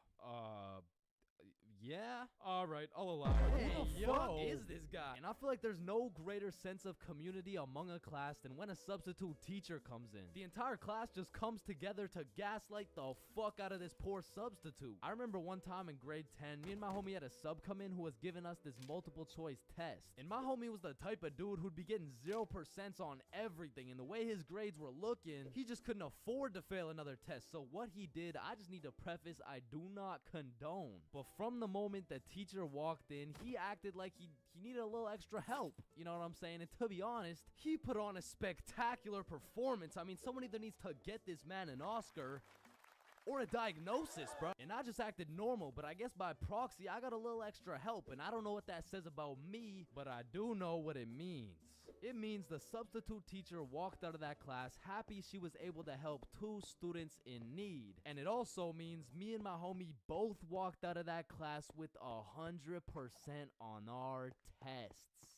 S2: Yeah?
S3: Alright, I'll allow it.
S2: Hey, who the fuck is this guy? And I feel like there's no greater sense of community among a class than when a substitute teacher comes in. The entire class just comes together to gaslight the fuck out of this poor substitute. I remember one time in grade 10, me and my homie had a sub come in who was giving us this multiple choice test. And my homie was the type of dude who'd be getting 0% on everything. And the way his grades were looking, he just couldn't afford to fail another test. So what he did, I just need to preface, I do not condone. But from the moment the teacher walked in, he acted like he needed a little extra help. You know what I'm saying? And to be honest, he put on a spectacular performance. I mean, someone either needs to get this man an Oscar or a diagnosis, bro. And I just acted normal, but I guess by proxy, I got a little extra help. And I don't know what that says about me, but I do know what it means. It means the substitute teacher walked out of that class happy she was able to help 2 students in need. And it also means me and my homie both walked out of that class with 100% on our tests.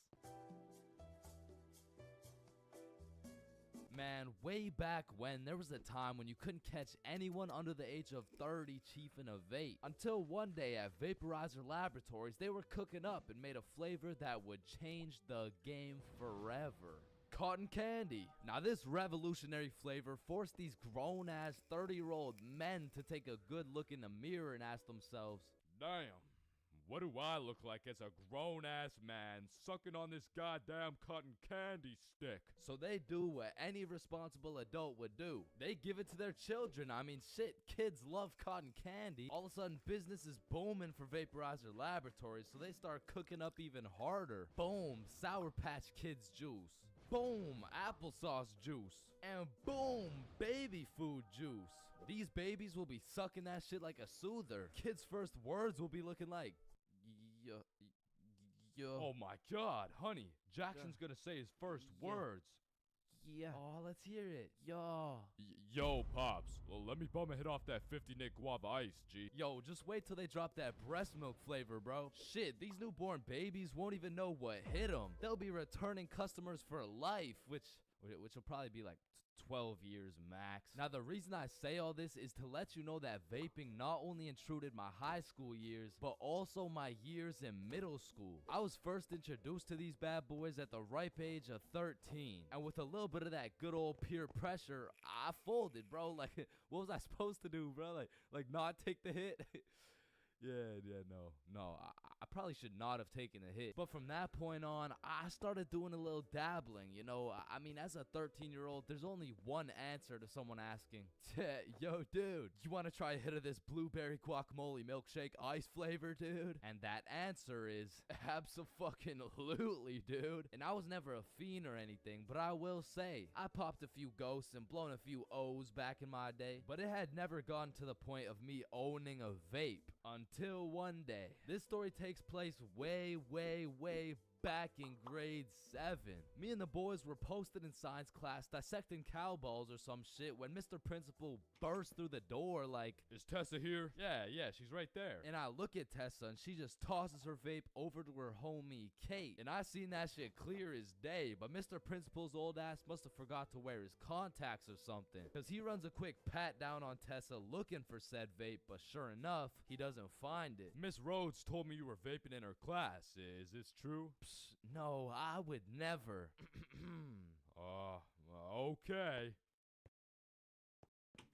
S2: Man, way back when, there was a time when you couldn't catch anyone under the age of 30 chiefing a vape. Until one day at Vaporizer Laboratories, they were cooking up and made a flavor that would change the game forever. Cotton candy. Now this revolutionary flavor forced these grown-ass 30-year-old men to take a good look in the mirror and ask themselves,
S5: damn, what do I look like as a grown-ass man sucking on this goddamn cotton candy stick?
S2: So they do what any responsible adult would do. They give it to their children. I mean, shit, kids love cotton candy. All of a sudden, business is booming for Vaporizer Laboratories, so they start cooking up even harder. Boom, Sour Patch Kids juice.
S1: boom, applesauce juice, and boom, baby food juice. These babies will be sucking that shit like a soother. Kids' first words will be looking like, yo.
S3: Oh my god, honey, Jackson's gonna say his first words.
S1: Yeah. Oh, let's hear it. Yo.
S3: Yo, Pops, well, let me bum a hit off that 50 Nick Guava Ice, G.
S1: Yo, just wait till they drop that breast milk flavor, bro. Shit, these newborn babies won't even know what hit them. They'll be returning customers for life, which will probably be like 12 years max. Now, the reason I say all this is to let you know that vaping not only intruded my high school years, but also my years in middle school. I was first introduced to these bad boys at the ripe age of 13. And with a little bit of that good old peer pressure, I folded, bro. Like, what was I supposed to do, bro? Like not take the hit? No. I probably should not have taken the hit. But from that point on, I started doing a little dabbling, you know. I mean, as a 13-year-old, there's only one answer to someone asking, yo, dude, you want to try a hit of this blueberry guacamole milkshake ice flavor, dude? And that answer is abso-fucking-lutely, dude. And I was never a fiend or anything, but I will say, I popped a few ghosts and blown a few O's back in my day, but it had never gone to the point of me owning a vape. Until one day. This story takes place way back in grade 7. Me and the boys were posted in science class dissecting cow balls or some shit when Mr. Principal burst through the door like,
S3: Is Tessa here? Yeah, she's right there.
S1: and I look at Tessa and she just tosses her vape over to her homie Kate. And I seen that shit clear as day, but Mr. Principal's old ass must have forgot to wear his contacts or something. Cause he runs a quick pat down on Tessa looking for said vape, but sure enough, he doesn't find it.
S3: Miss Rhodes told me you were vaping in her class. Is this true?
S1: No, I would never.
S3: Okay.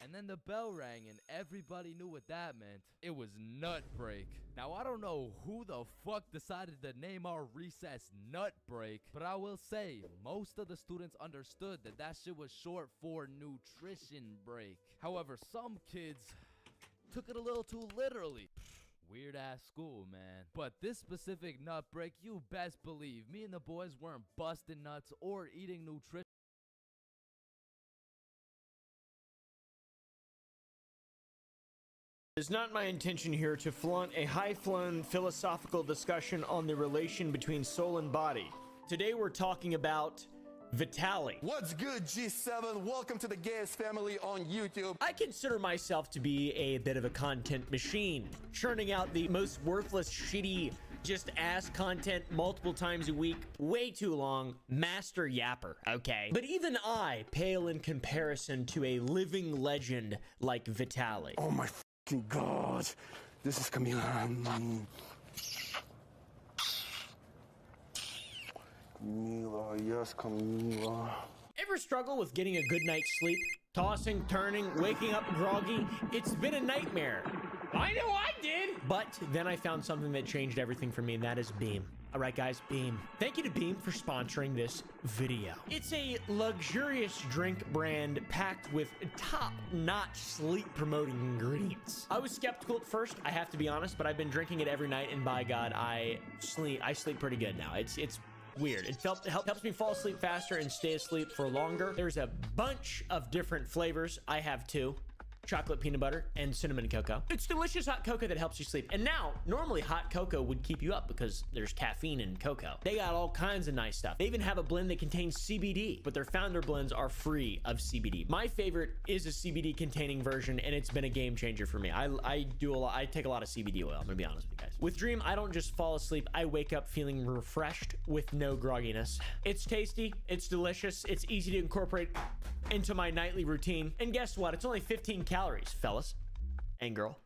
S1: And then the bell rang and everybody knew what that meant. It was nut break. Now, I don't know who the fuck decided to name our recess nut break, but I will say most of the students understood that that shit was short for nutrition break. However, some kids took it a little too literally. Weird ass school, man. But this specific nut break, you best believe me and the boys weren't busting nuts or eating nutrition.
S6: It is not my intention here to flaunt a high-flown philosophical discussion on the relation between soul and body. Today we're talking about Vitaly.
S7: What's good, G7? Welcome to the Gayest Family on YouTube.
S6: I consider myself to be a bit of a content machine, churning out the most worthless, shitty, just ass content multiple times a week, way too long, master yapper, okay? But even I pale in comparison to a living legend like Vitaly.
S7: Oh my fucking god. This is Camila. Camila, yes, Camila.
S6: Ever struggle with getting a good night's sleep? Tossing, turning, waking up groggy? It's been a nightmare. I know I did! But then I found something that changed everything for me, and that is Beam. All right, guys, Beam. Thank you to Beam for sponsoring this video. It's a luxurious drink brand packed with top-notch sleep-promoting ingredients. I was skeptical at first, I have to be honest, but I've been drinking it every night, and by God, I sleep pretty good now. It's weird. It helps me fall asleep faster and stay asleep for longer. There's a bunch of different flavors. I have two. Chocolate peanut butter and cinnamon cocoa. It's delicious hot cocoa that helps you sleep. And now, normally hot cocoa would keep you up because there's caffeine in cocoa. They got all kinds of nice stuff. They even have a blend that contains CBD, but their founder blends are free of CBD. My favorite is a CBD containing version, and it's been a game changer for me. I take a lot of CBD oil, I'm gonna be honest with you guys. With Dream, I don't just fall asleep, I wake up feeling refreshed with no grogginess. It's tasty, it's delicious, it's easy to incorporate into my nightly routine. And guess what? It's only 15 calories, fellas and girl.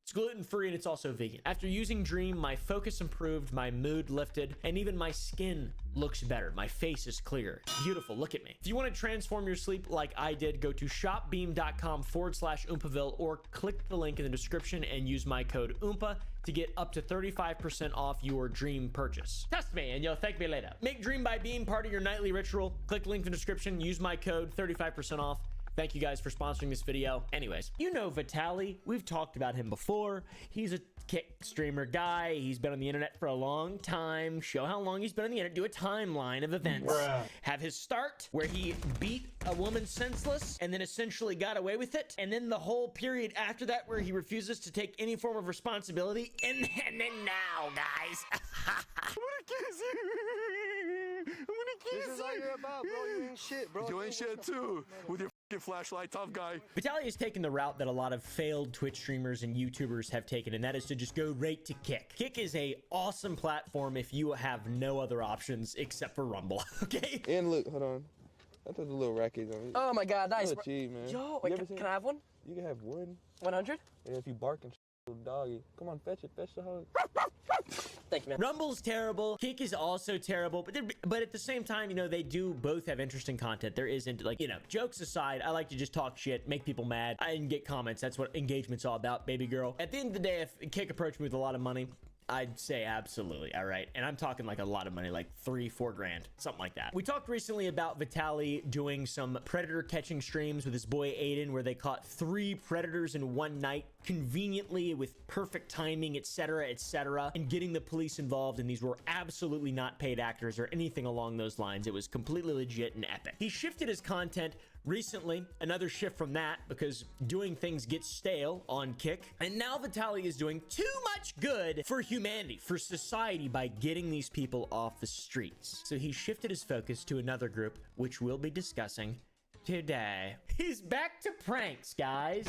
S6: It's gluten-free and it's also vegan. After using Dream, my focus improved, my mood lifted, and even my skin looks better. My face is clearer. It's beautiful. Look at me. If you want to transform your sleep like I did, go to shopbeam.com/Oompaville or click the link in the description and use my code OOMPA to get up to 35% off your Dream purchase. Test me and you'll thank me later. Make Dream by Beam part of your nightly ritual. Click the link in the description, use my code 35% off. Thank you guys for sponsoring this video. Anyways, you know Vitaly. We've talked about him before. He's a Kick streamer guy. He's been on the internet for a long time. Show how long he's been on the internet. Do a timeline of events. Have his start where he beat a woman senseless and then essentially got away with it. And then the whole period after that where he refuses to take any form of responsibility. And then now, guys. I'm gonna kiss you. I'm gonna kiss
S7: This is all you're about, bro. You ain't shit, bro. You ain't shit too. With your fucking flashlight, tough guy.
S6: Vitaly has taken the route that a lot of failed Twitch streamers and YouTubers have taken, and that is to just go right to Kick. Kick is a awesome platform if you have no other options except for Rumble, okay?
S8: And look, hold on. I thought the little rackets on it.
S9: Oh my god, nice.
S8: Little cheese, man.
S9: Yo, wait, can I have one?
S8: You can have one.
S9: 100?
S8: And if you bark and little doggy. Come on, fetch it. Fetch the hose.
S9: Thank you, man.
S6: Rumble's terrible. Kick is also terrible. But at the same time, you know, they do both have interesting content. There isn't, like, you know, jokes aside, I like to just talk shit, make people mad, and get comments. That's what engagement's all about, baby girl. At the end of the day, if Kick approached me with a lot of money, I'd say absolutely, all right? And I'm talking like a lot of money, like 3-4 grand, something like that. We talked recently about Vitaly doing some predator catching streams with his boy Aiden, where they caught 3 predators in one night, conveniently with perfect timing, etc., etc., and getting the police involved. And these were absolutely not paid actors or anything along those lines. It was completely legit and epic. He shifted his content recently, another shift from that, because doing things gets stale on Kick. And now Vitaly is doing too much good for humanity, for society, by getting these people off the streets. So he shifted his focus to another group, which we'll be discussing today. He's back to pranks, guys.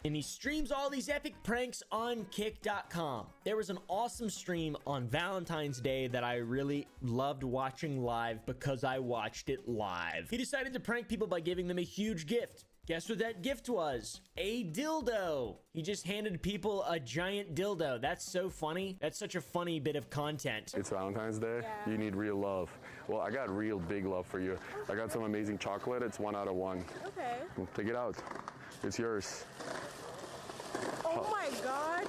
S6: And he streams all these epic pranks on kick.com. There was an awesome stream on Valentine's Day that I really loved watching live because I watched it live. He decided to prank people by giving them a huge gift. Guess what that gift was? A dildo. He just handed people a giant dildo. That's so funny. That's such a funny bit of content.
S7: It's Valentine's Day. Yeah. You need real love. Well, I got real big love for you. I got some amazing chocolate. It's 1 out of 1.
S10: Okay.
S7: Take it out. It's yours.
S10: Oh my god.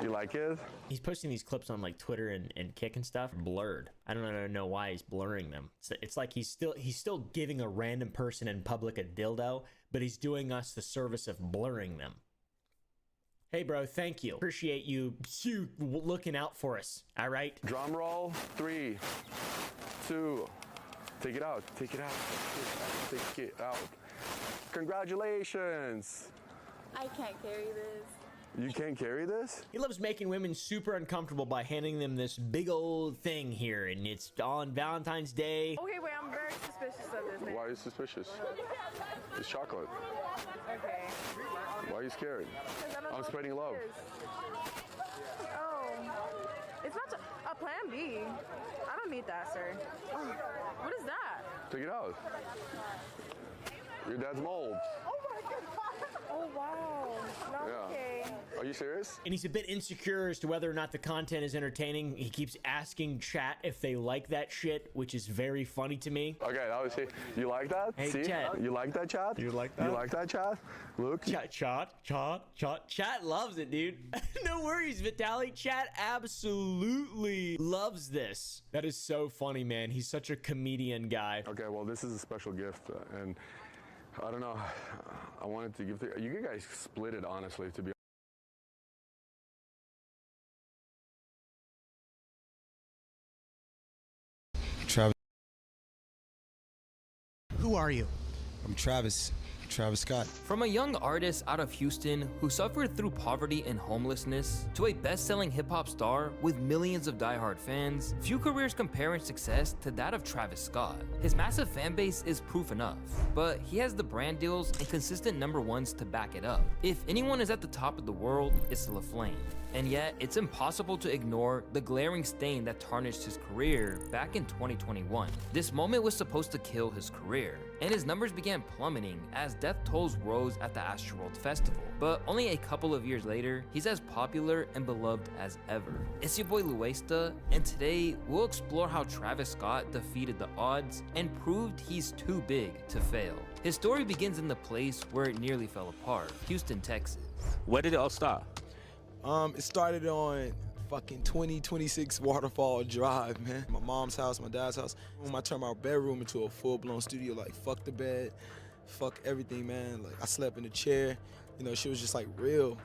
S7: You like it?
S6: He's posting these clips on like Twitter and Kick and stuff, blurred. I don't know why he's blurring them. It's like he's still giving a random person in public a dildo, but he's doing us the service of blurring them. Hey bro, thank you. Appreciate you looking out for us. All right.
S7: Drum roll. 3, 2. Take it out. Take it out. Take it out. Congratulations.
S10: I can't carry this.
S7: You can't carry this?
S6: He loves making women super uncomfortable by handing them this big old thing here, and it's on Valentine's Day.
S10: Okay, wait, I'm very suspicious of this.
S7: Why are you suspicious? It's chocolate.
S10: Okay.
S7: Why are you scared? I'm spreading love.
S10: Oh, it's not a plan B. I don't need that, sir. Oh, what is that?
S7: Take it out. Your dad's mold.
S10: Oh my god. Oh wow. No,
S7: Yeah.
S10: okay.
S7: Are you serious?
S6: And he's a bit insecure as to whether or not the content is entertaining. He keeps asking chat if they like that shit, which is very funny to me.
S7: Okay, that was it. You like that?
S6: Hey,
S7: See?
S6: chat.
S7: You like that, chat?
S6: You like that?
S7: You like that, chat? Look.
S6: Chat loves it, dude. No worries, Vitaly. Chat absolutely loves this. That is so funny, man. He's such a comedian guy.
S7: Okay, well, this is a special gift, and I don't know. I wanted to give you guys split it, honestly, to be
S11: Travis.
S12: Who are you?
S11: I'm Travis Scott.
S13: From a young artist out of Houston who suffered through poverty and homelessness to a best-selling hip-hop star with millions of diehard fans, few careers compare in success to that of Travis Scott. His massive fan base is proof enough, but he has the brand deals and consistent #1s to back it up. If anyone is at the top of the world, it's LaFlame. And yet, it's impossible to ignore the glaring stain that tarnished his career back in 2021. This moment was supposed to kill his career, and his numbers began plummeting as death tolls rose at the Astroworld Festival. But only a couple of years later, he's as popular and beloved as ever. It's your boy Luesta, and today we'll explore how Travis Scott defeated the odds and proved he's too big to fail. His story begins in the place where it nearly fell apart, Houston, Texas.
S14: Where did it all start?
S11: It started on fucking 2026 Waterfall Drive, man. My mom's house, my dad's house. I turned my bedroom into a full-blown studio, like fuck the bed, fuck everything, man. Like I slept in a chair, you know, shit was just like real,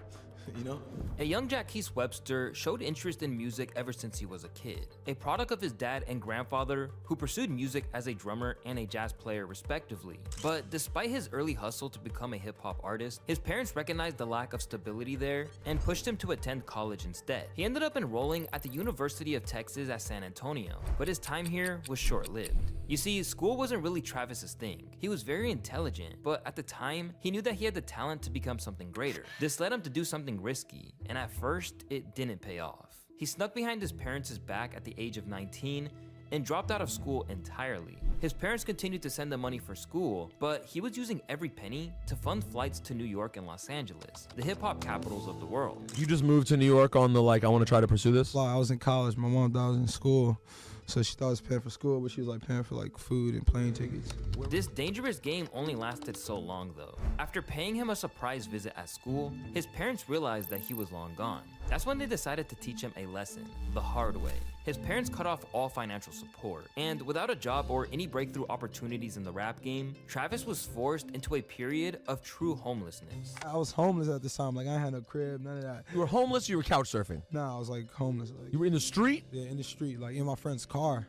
S11: you know?
S13: A young Jacquees Webster showed interest in music ever since he was a kid, a product of his dad and grandfather who pursued music as a drummer and a jazz player respectively. But despite his early hustle to become a hip-hop artist, his parents recognized the lack of stability there and pushed him to attend college instead. He ended up enrolling at the University of Texas at San Antonio, but his time here was short-lived. You see, school wasn't really Travis's thing. He was very intelligent, but at the time, he knew that he had the talent to become something greater. This led him to do something risky, and at first, it didn't pay off. He snuck behind his parents' back at the age of 19 and dropped out of school entirely. His parents continued to send him money for school, but he was using every penny to fund flights to New York and Los Angeles, the hip-hop capitals of the world.
S12: You just moved to New York on the I want to try to pursue this?
S11: Well, I was in college. My mom thought I was in school. So she thought I was paying for school, but she was like paying for like food and plane tickets.
S13: This dangerous game only lasted so long though. After paying him a surprise visit at school, his parents realized that he was long gone. That's when they decided to teach him a lesson, the hard way. His parents cut off all financial support, and without a job or any breakthrough opportunities in the rap game, Travis was forced into a period of true homelessness.
S11: I was homeless at this time. Like I had no crib, none of that.
S12: You were homeless or you were couch surfing?
S11: Nah, I was like homeless. Like,
S12: you were in the street?
S11: Yeah, in the street, like in my friend's car.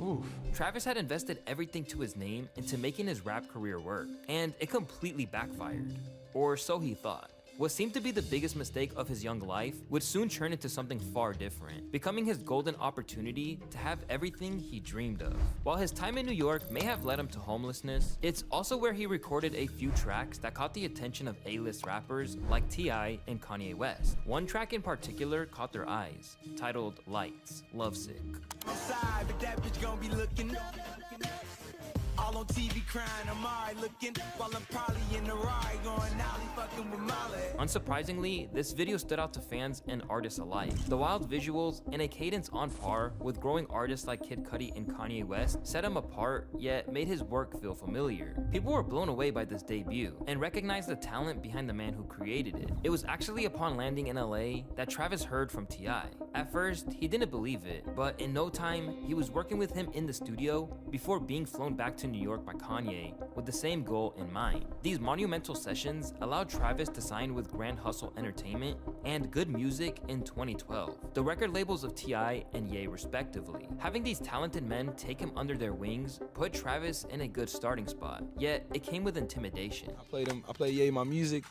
S12: Oof.
S13: Travis had invested everything to his name into making his rap career work, and it completely backfired. Or so he thought. What seemed to be the biggest mistake of his young life would soon turn into something far different, becoming his golden opportunity to have everything he dreamed of. While his time in New York may have led him to homelessness, it's also where he recorded a few tracks that caught the attention of A-list rappers like T.I. and Kanye West. One track in particular caught their eyes, titled Lights, Lovesick.
S14: All on TV crying, I'm alright looking while I'm probably in the ride going alley fucking with Molly.
S13: Unsurprisingly, this video stood out to fans and artists alike. The wild visuals and a cadence on par with growing artists like Kid Cudi and Kanye West set him apart, yet made his work feel familiar. People were blown away by this debut and recognized the talent behind the man who created it. It was actually upon landing in LA that Travis heard from T.I. At first, he didn't believe it, but in no time, he was working with him in the studio before being flown back to New York by Kanye with the same goal in mind. These monumental sessions allowed Travis to sign with Grand Hustle Entertainment and Good Music in 2012, the record labels of T.I. and Ye respectively. Having these talented men take him under their wings put Travis in a good starting spot, yet it came with intimidation.
S11: I played Ye my music.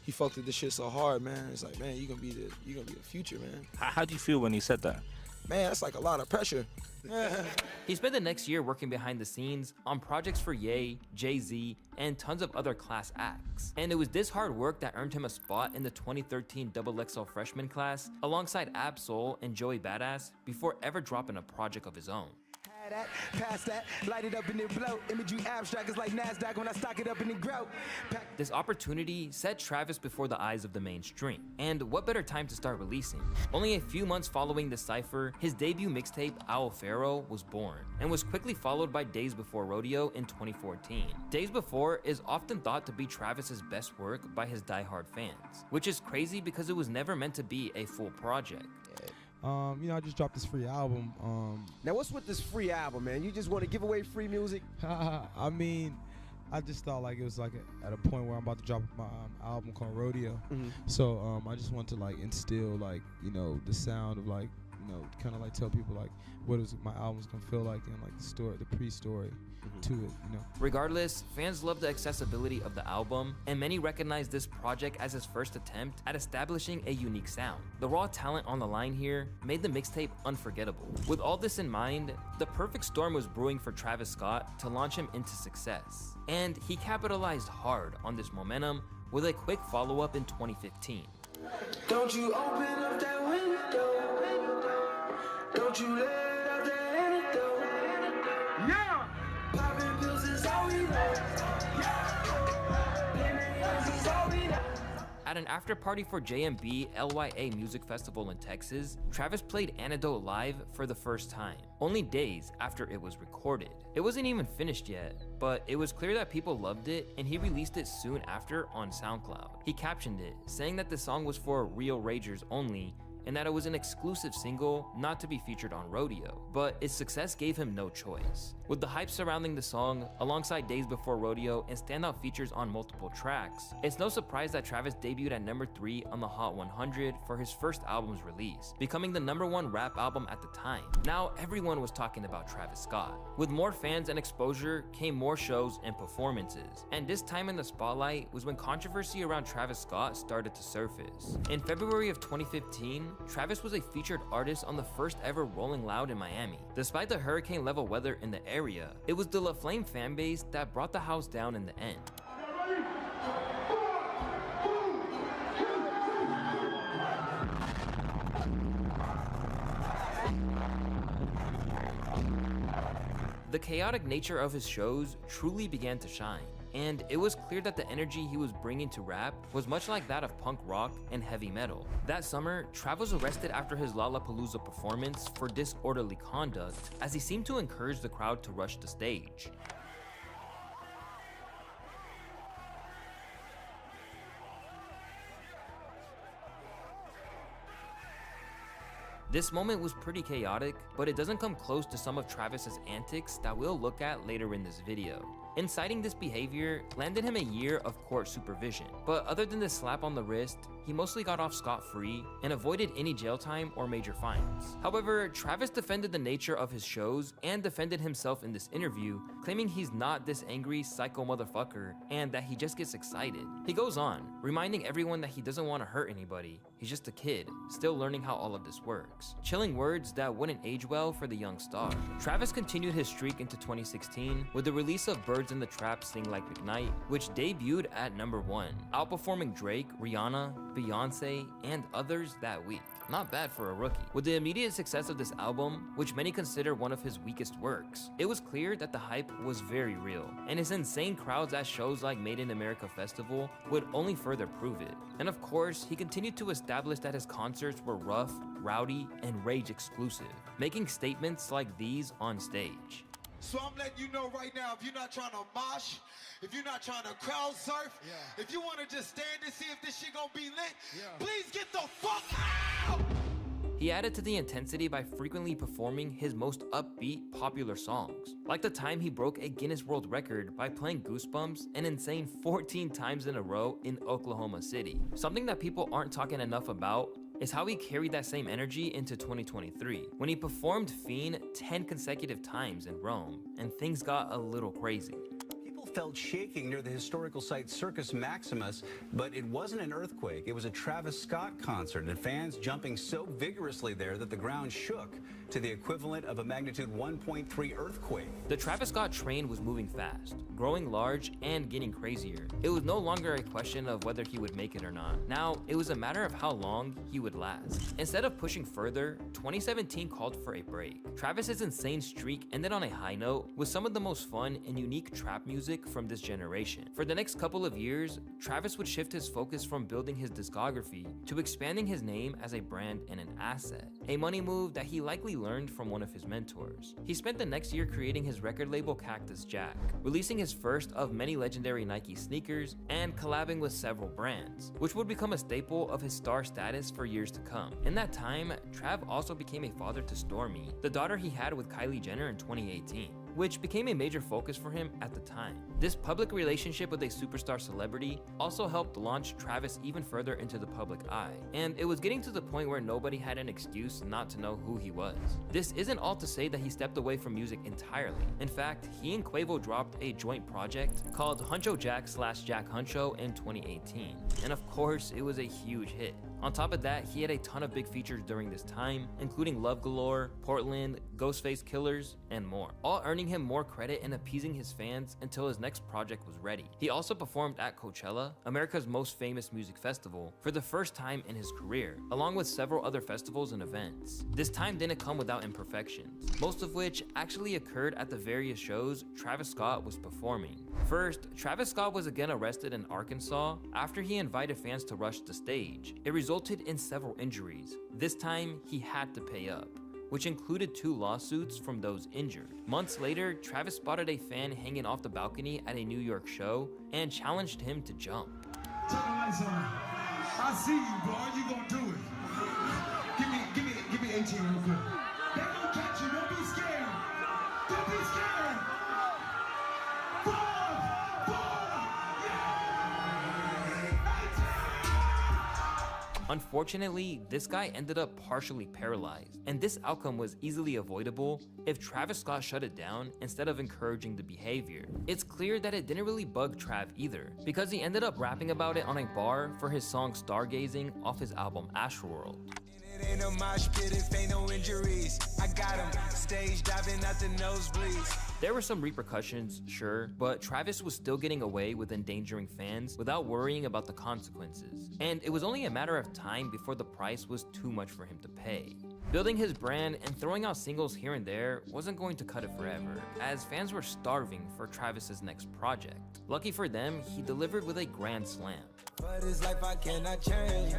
S11: He fucked with this shit so hard, man. It's like, man, you gonna be the future, man.
S15: How do you feel when he said that?
S11: Man, that's like a lot of pressure.
S13: He spent the next year working behind the scenes on projects for Ye, Jay-Z, and tons of other class acts. And it was this hard work that earned him a spot in the 2013 XXL freshman class alongside Ab-Soul and Joey Badass before ever dropping a project of his own.
S14: That, pass that, light it up and it blow. Imagery abstract is like NASDAQ when I stock it up and it grow.
S13: This opportunity set Travis before the eyes of the mainstream. And what better time to start releasing? Only a few months following the cypher, his debut mixtape, Owl Pharaoh, was born, and was quickly followed by Days Before Rodeo in 2014. Days Before is often thought to be Travis's best work by his diehard fans, which is crazy because it was never meant to be a full project.
S11: You know, I just dropped this free album.
S16: Now, what's with this free album, man? You just want to give away free music?
S11: I mean, I just thought like it was like at a point where I'm about to drop my album called Rodeo. So I just want to like instill like, you know, the sound of like, you know, kind of like tell people like what my album's gonna feel like and like the story, the pre-story to it, you know.
S13: Regardless, fans love the accessibility of the album, and many recognize this project as his first attempt at establishing a unique sound. The raw talent on the line here made the mixtape unforgettable. With all this in mind, the perfect storm was brewing for Travis Scott to launch him into success. And he capitalized hard on this momentum with a quick follow-up in 2015.
S14: Don't you open up that window. Don't you let out that antidote. Yeah. Popping pills is all we know.
S13: At an after party for JMB LYA Music Festival in Texas, Travis played Antidote live for the first time, only days after it was recorded. It wasn't even finished yet, but it was clear that people loved it, and he released it soon after on SoundCloud. He captioned it, saying that the song was for real ragers only, and that it was an exclusive single not to be featured on Rodeo, but its success gave him no choice. With the hype surrounding the song, alongside Days Before Rodeo and standout features on multiple tracks, it's no surprise that Travis debuted at number 3 on the Hot 100 for his first album's release, becoming the number 1 rap album at the time. Now everyone was talking about Travis Scott. With more fans and exposure came more shows and performances, and this time in the spotlight was when controversy around Travis Scott started to surface. In February of 2015, Travis was a featured artist on the first ever Rolling Loud in Miami. Despite the hurricane level weather in the area, it was the La Flame fanbase that brought the house down in the end. The chaotic nature of his shows truly began to shine, and it was clear that the energy he was bringing to rap was much like that of punk rock and heavy metal. That summer, Trav was arrested after his Lollapalooza performance for disorderly conduct, as he seemed to encourage the crowd to rush the stage. This moment was pretty chaotic, but it doesn't come close to some of Travis's antics that we'll look at later in this video. Inciting this behavior landed him a year of court supervision, but other than the slap on the wrist, he mostly got off scot-free and avoided any jail time or major fines. However, Travis defended the nature of his shows and defended himself in this interview, claiming he's not this angry psycho motherfucker and that he just gets excited. He goes on, reminding everyone that he doesn't want to hurt anybody, he's just a kid, still learning how all of this works. Chilling words that wouldn't age well for the young star. Travis continued his streak into 2016 with the release of Birds in the Trap Sing Like McKnight, which debuted at number 1, outperforming Drake, Rihanna, Beyonce, and others that week. Not bad for a rookie. With the immediate success of this album, which many consider one of his weakest works, it was clear that the hype was very real, and his insane crowds at shows like Made in America Festival would only further prove it. And of course, he continued to establish that his concerts were rough, rowdy, and rage exclusive, making statements like these on stage.
S14: So I'm letting you know right now, if you're not trying to mosh, if you're not trying to crowd surf, if you want to just stand and see if this shit gonna be lit, please get the fuck out!
S13: He added to the intensity by frequently performing his most upbeat, popular songs, like the time he broke a Guinness World Record by playing Goosebumps an insane 14 times in a row in Oklahoma City. Something that people aren't talking enough about is how he carried that same energy into 2023, when he performed Fiend 10 consecutive times in Rome, and things got a little crazy.
S15: Felt shaking near the historical site Circus Maximus, but it wasn't an earthquake. It was a Travis Scott concert, and fans jumping so vigorously there that the ground shook to the equivalent of a magnitude 1.3 earthquake.
S13: The Travis Scott train was moving fast, growing large, and getting crazier. It was no longer a question of whether he would make it or not. Now, it was a matter of how long he would last. Instead of pushing further, 2017 called for a break. Travis's insane streak ended on a high note with some of the most fun and unique trap music from this generation. For the next couple of years, Travis would shift his focus from building his discography to expanding his name as a brand and an asset, a money move that he likely learned from one of his mentors. He spent the next year creating his record label Cactus Jack, releasing his first of many legendary Nike sneakers and collabing with several brands, which would become a staple of his star status for years to come. In that time, Trav also became a father to Stormi, the daughter he had with Kylie Jenner in 2018. Which became a major focus for him at the time. This public relationship with a superstar celebrity also helped launch Travis even further into the public eye, and it was getting to the point where nobody had an excuse not to know who he was. This isn't all to say that he stepped away from music entirely. In fact, he and Quavo dropped a joint project called Huncho Jack / Jack Huncho in 2018, and of course, it was a huge hit. On top of that, he had a ton of big features during this time, including Love Galore, Portland, Ghostface Killers, and more, all earning him more credit and appeasing his fans until his next project was ready. He also performed at Coachella, America's most famous music festival, for the first time in his career, along with several other festivals and events. This time didn't come without imperfections, most of which actually occurred at the various shows Travis Scott was performing. First, Travis Scott was again arrested in Arkansas after he invited fans to rush the stage. It resulted in several injuries. This time, he had to pay up, which included 2 lawsuits from those injured. Months later, Travis spotted a fan hanging off the balcony at a New York show and challenged him to jump.
S14: Turn the lights on. I see you, bro. You gonna do it. Give me 18 real quick. They're gonna catch you. Don't be scared. Don't be scared. 4, 4,
S13: Unfortunately, this guy ended up partially paralyzed, and this outcome was easily avoidable if Travis Scott shut it down instead of encouraging the behavior. It's clear that it didn't really bug Trav either, because he ended up rapping about it on a bar for his song Stargazing off his album Astroworld.
S14: It ain't no mosh pit if ain't no injuries. I got him stage diving out the nosebleeds.
S13: There were some repercussions, sure, but Travis was still getting away with endangering fans without worrying about the consequences. And it was only a matter of time before the price was too much for him to pay. Building his brand and throwing out singles here and there wasn't going to cut it forever, as fans were starving for Travis's next project. Lucky for them, he delivered with a grand slam.
S14: But it's life I cannot change.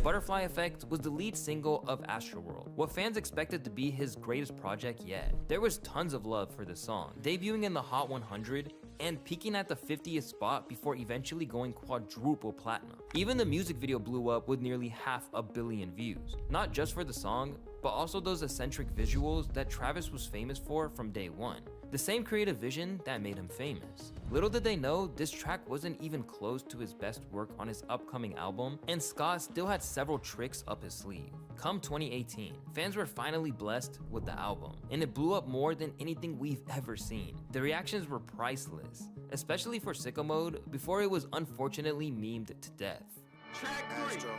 S13: Butterfly Effect was the lead single of Astroworld, what fans expected to be his greatest project yet. There was tons of love for the song, debuting in the Hot 100 and peaking at the 50th spot before eventually going quadruple platinum. Even the music video blew up with nearly 500 million views, not just for the song, but also those eccentric visuals that Travis was famous for from day one. The same creative vision that made him famous. Little did they know, this track wasn't even close to his best work on his upcoming album, and Scott still had several tricks up his sleeve. Come 2018, fans were finally blessed with the album, and it blew up more than anything we've ever seen. The reactions were priceless, especially for Sicko Mode, before it was unfortunately memed to death.
S14: Track 3.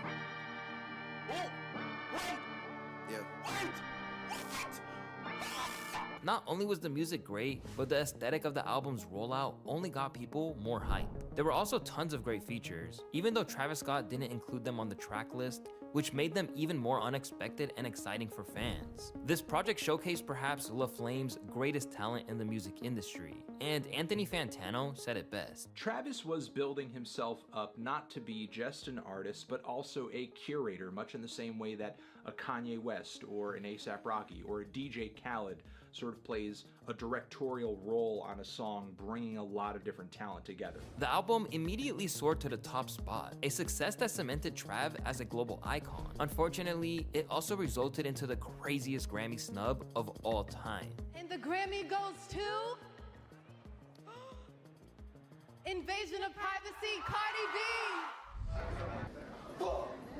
S14: Oh, wait. Yeah. Wait.
S13: Not only was the music great, but the aesthetic of the album's rollout only got people more hype. There were also tons of great features, even though Travis Scott didn't include them on the track list, which made them even more unexpected and exciting for fans. This project showcased perhaps La Flame's greatest talent in the music industry, and Anthony Fantano said it best.
S17: Travis was building himself up not to be just an artist, but also a curator, much in the same way that a Kanye West or an A$AP Rocky or a DJ Khaled sort of plays a directorial role on a song, bringing a lot of different talent together.
S13: The album immediately soared to the top spot, a success that cemented Trav as a global icon. Unfortunately, it also resulted into the craziest Grammy snub of all time.
S18: And the Grammy goes to Invasion of Privacy, Cardi B.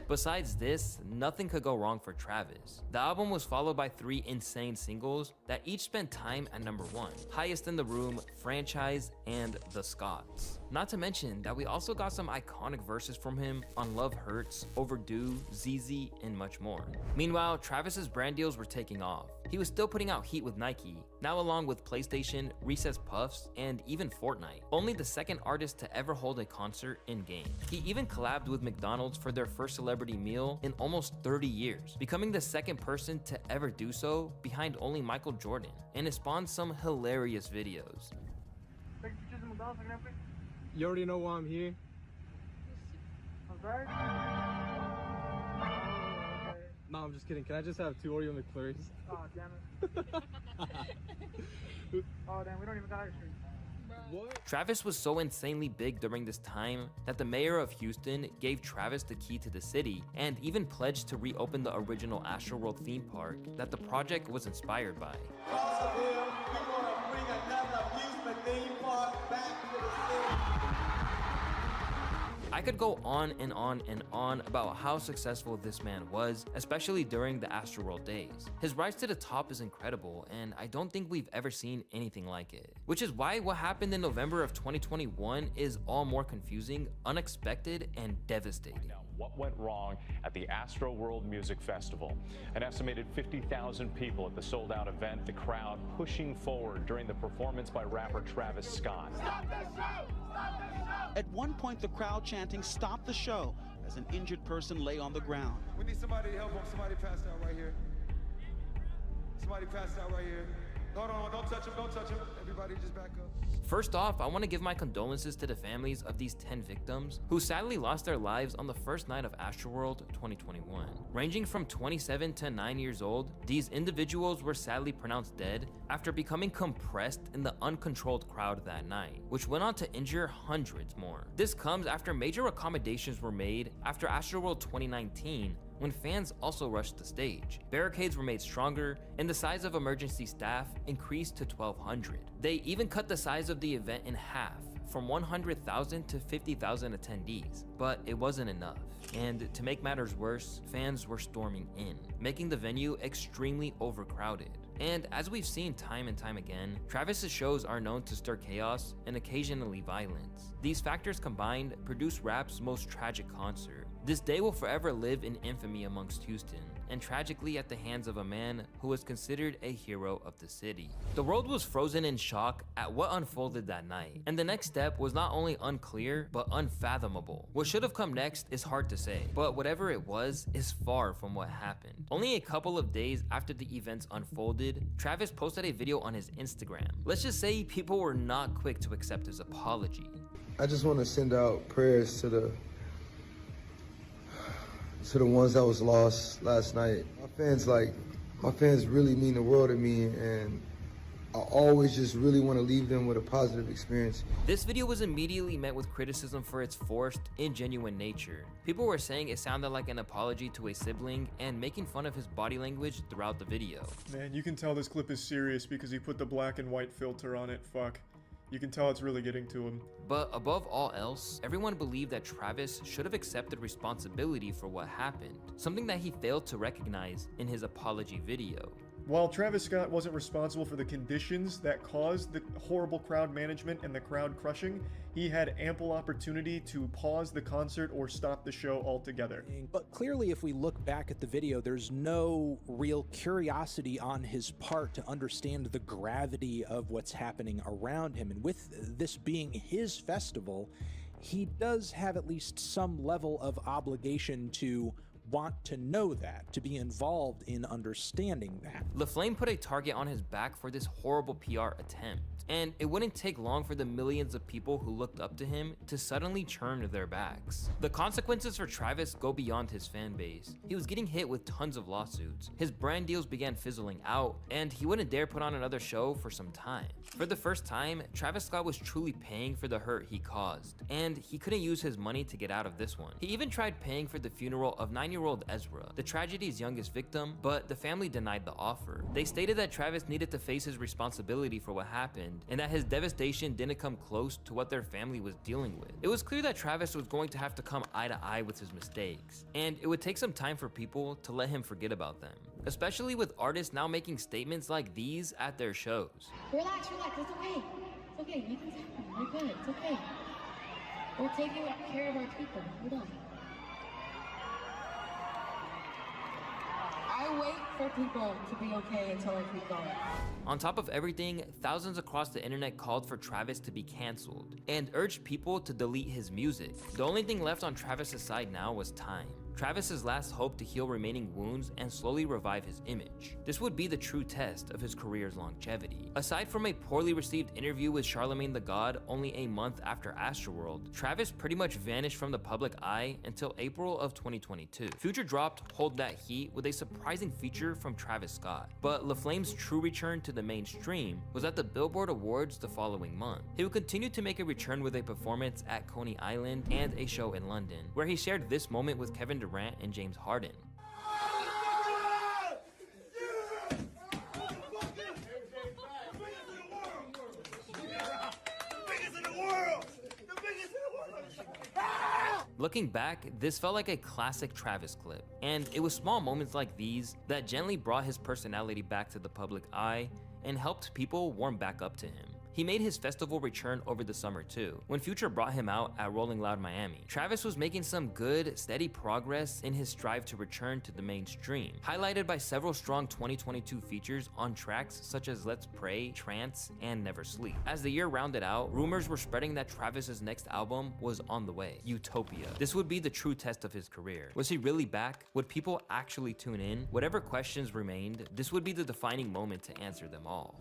S13: Besides this, nothing could go wrong for Travis. The album was followed by 3 insane singles that each spent time at #1, Highest in the Room, Franchise, and The Scots. Not to mention that we also got some iconic verses from him on Love Hurts, Overdue, ZZ, and much more. Meanwhile, Travis's brand deals were taking off. He was still putting out heat with Nike, now along with PlayStation, Recess Puffs, and even Fortnite. Only the second artist to ever hold a concert in-game. He even collabed with McDonald's for their first celebrity meal in almost 30 years, becoming the second person to ever do so behind only Michael Jordan, and it spawned some hilarious videos.
S8: You already know why I'm here.
S19: I'm sorry?
S8: No, I'm just kidding. Can I just have 2 Oreo McFlurries?
S19: Oh, damn it. Oh, damn, we don't even got ice cream.
S8: What?
S13: Travis was so insanely big during this time that the mayor of Houston gave Travis the key to the city and even pledged to reopen the original Astroworld theme park that the project was inspired by.
S14: Across the hill, we're gonna bring another amusement theme park back to the city.
S13: I could go on and on and on about how successful this man was, especially during the Astroworld days. His rise to the top is incredible, and I don't think we've ever seen anything like it. Which is why what happened in November of 2021 is all more confusing, unexpected, and devastating.
S20: What went wrong at the Astroworld Music Festival? An estimated 50,000 people at the sold-out event, the crowd pushing forward during the performance by rapper Travis Scott.
S14: Stop the show! Stop the show!
S21: At one point, the crowd chanting, "Stop the show," as an injured person lay on the ground.
S22: We need somebody to help him. Somebody passed out right here. Somebody passed out right here. Hold on, don't touch him, don't touch him. Everybody just back up.
S13: First off, I want to give my condolences to the families of these 10 victims who sadly lost their lives on the first night of Astroworld 2021. Ranging from 27 to 9 years old, these individuals were sadly pronounced dead after becoming compressed in the uncontrolled crowd that night, which went on to injure hundreds more. This comes after major accommodations were made after Astroworld 2019, when fans also rushed the stage. Barricades were made stronger, and the size of emergency staff increased to 1,200. They even cut the size of the event in half, from 100,000 to 50,000 attendees, but it wasn't enough. And to make matters worse, fans were storming in, making the venue extremely overcrowded. And as we've seen time and time again, Travis's shows are known to stir chaos and occasionally violence. These factors combined produce rap's most tragic concert. This day will forever live in infamy amongst Houston, and tragically at the hands of a man who was considered a hero of the city. The world was frozen in shock at what unfolded that night, and the next step was not only unclear, but unfathomable. What should have come next is hard to say, but whatever it was is far from what happened. Only a couple of days after the events unfolded, Travis posted a video on his Instagram. Let's just say people were not quick to accept his apology.
S4: I just want to send out prayers to the ones that was lost last night. My fans really mean the world to me, and I always just really want to leave them with a positive experience.
S13: This video was immediately met with criticism for its forced, ingenuine nature. People were saying it sounded like an apology to a sibling and making fun of his body language throughout the video.
S5: Man, you can tell this clip is serious because he put the black and white filter on it, fuck. You can tell it's really getting to him.
S13: But above all else, everyone believed that Travis should have accepted responsibility for what happened, something that he failed to recognize in his apology video.
S5: While Travis Scott wasn't responsible for the conditions that caused the horrible crowd management and the crowd crushing, he had ample opportunity to pause the concert or stop the show altogether.
S23: But clearly, if we look back at the video, there's no real curiosity on his part to understand the gravity of what's happening around him. And with this being his festival, he does have at least some level of obligation to want to know that, to be involved in understanding that.
S13: LaFlame put a target on his back for this horrible PR attempt, and it wouldn't take long for the millions of people who looked up to him to suddenly turn their backs. The consequences for Travis go beyond his fan base. He was getting hit with tons of lawsuits, his brand deals began fizzling out, and he wouldn't dare put on another show for some time. For the first time, Travis Scott was truly paying for the hurt he caused, and he couldn't use his money to get out of this one. He even tried paying for the funeral of 9-year-old Ezra, the tragedy's youngest victim, but the family denied the offer. They stated that Travis needed to face his responsibility for what happened, and that his devastation didn't come close to what their family was dealing with. It was clear that Travis was going to have to come eye to eye with his mistakes, and it would take some time for people to let him forget about them, especially with artists now making statements like these at their shows.
S24: Relax, it's okay. It's okay, nothing's happening. We're good, it's okay. We're taking care of our people. Hold on. I wait for people to be okay until I keep going.
S13: On top of everything, thousands across the internet called for Travis to be cancelled and urged people to delete his music. The only thing left on Travis's side now was time. Travis's last hope to heal remaining wounds and slowly revive his image. This would be the true test of his career's longevity. Aside from a poorly received interview with Charlemagne the God only a month after Astroworld, Travis pretty much vanished from the public eye until April of 2022. Future dropped Hold That Heat with a surprising feature from Travis Scott, but LaFlame's true return to the mainstream was at the Billboard Awards the following month. He would continue to make a return with a performance at Coney Island and a show in London, where he shared this moment with Kevin Durant and James Harden. Looking back, this felt like a classic Travis clip, and it was small moments like these that gently brought his personality back to the public eye and helped people warm back up to him. He made his festival return over the summer too, when Future brought him out at Rolling Loud Miami. Travis was making some good, steady progress in his strive to return to the mainstream, highlighted by several strong 2022 features on tracks such as Let's Pray, Trance, and Never Sleep. As the year rounded out, rumors were spreading that Travis's next album was on the way, Utopia. This would be the true test of his career. Was he really back? Would people actually tune in? Whatever questions remained, this would be the defining moment to answer them all.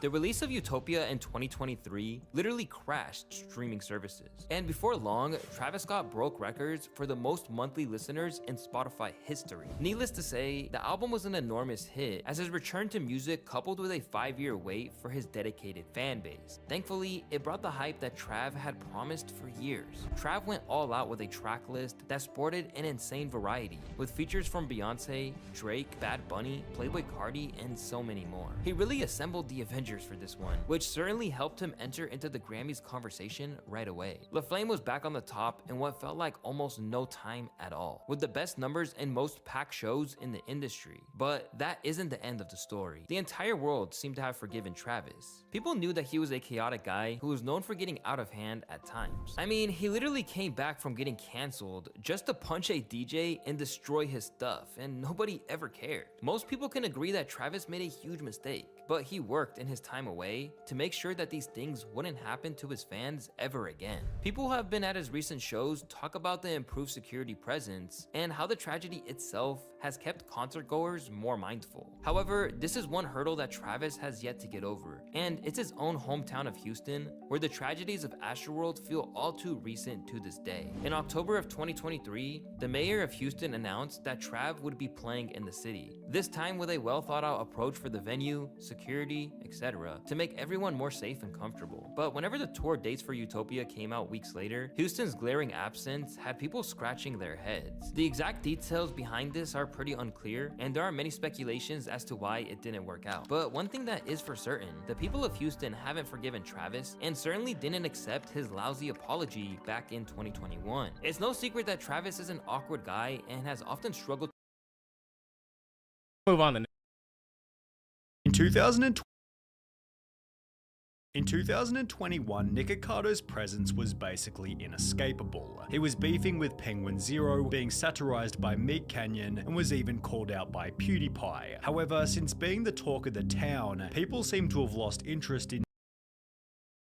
S13: The release of Utopia in 2023 literally crashed streaming services. And before long, Travis Scott broke records for the most monthly listeners in Spotify history. Needless to say, the album was an enormous hit as his return to music coupled with a 5-year wait for his dedicated fan base. Thankfully, it brought the hype that Trav had promised for years. Trav went all out with a track list that sported an insane variety, with features from Beyonce, Drake, Bad Bunny, Playboi Carti, and so many more. He really assembled the Avengers for this one, which certainly helped him enter into the Grammys conversation right away. La Flame was back on the top in what felt like almost no time at all, with the best numbers and most packed shows in the industry. But that isn't the end of the story. The entire world seemed to have forgiven Travis. People knew that he was a chaotic guy who was known for getting out of hand at times. I mean, he literally came back from getting canceled just to punch a DJ and destroy his stuff, and nobody ever cared. Most people can agree that Travis made a huge mistake, but he worked in his time away to make sure that these things wouldn't happen to his fans ever again. People who have been at his recent shows talk about the improved security presence and how the tragedy itself has kept concert goers more mindful. However, this is one hurdle that Travis has yet to get over, and it's his own hometown of Houston, where the tragedies of Astroworld feel all too recent to this day. In October of 2023, the mayor of Houston announced that Trav would be playing in the city, this time with a well thought out approach for the venue, security, etc., to make everyone more safe and comfortable. But whenever the tour dates for Utopia came out weeks later, Houston's glaring absence had people scratching their heads. The exact details behind this are pretty unclear, and there are many speculations as to why it didn't work out. But one thing that is for certain, the people of Houston haven't forgiven Travis and certainly didn't accept his lousy apology back in 2021. It's no secret that Travis is an awkward guy and has often struggled.
S5: Move on then. In 2021, Nikocato's presence was basically inescapable. He was beefing with Penguin Zero, being satirized by Meek Canyon, and was even called out by PewDiePie. However, since being the talk of the town, people seem to have lost interest in.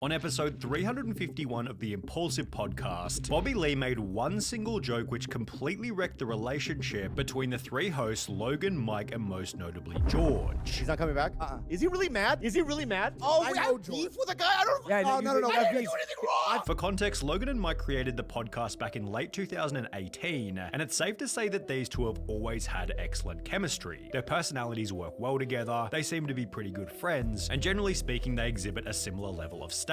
S5: On episode 351 of the Impulsive podcast, Bobby Lee made one single joke which completely wrecked the relationship between the three hosts Logan, Mike, and most notably George.
S1: He's not coming back? Is he really mad? Is he really mad? Oh, we have beef with a guy? I don't. Yeah, no. I didn't do anything wrong.
S5: For context, Logan and Mike created the podcast back in late 2018, and it's safe to say that these two have always had excellent chemistry. Their personalities work well together, they seem to be pretty good friends, and generally speaking, they exhibit a similar level of status.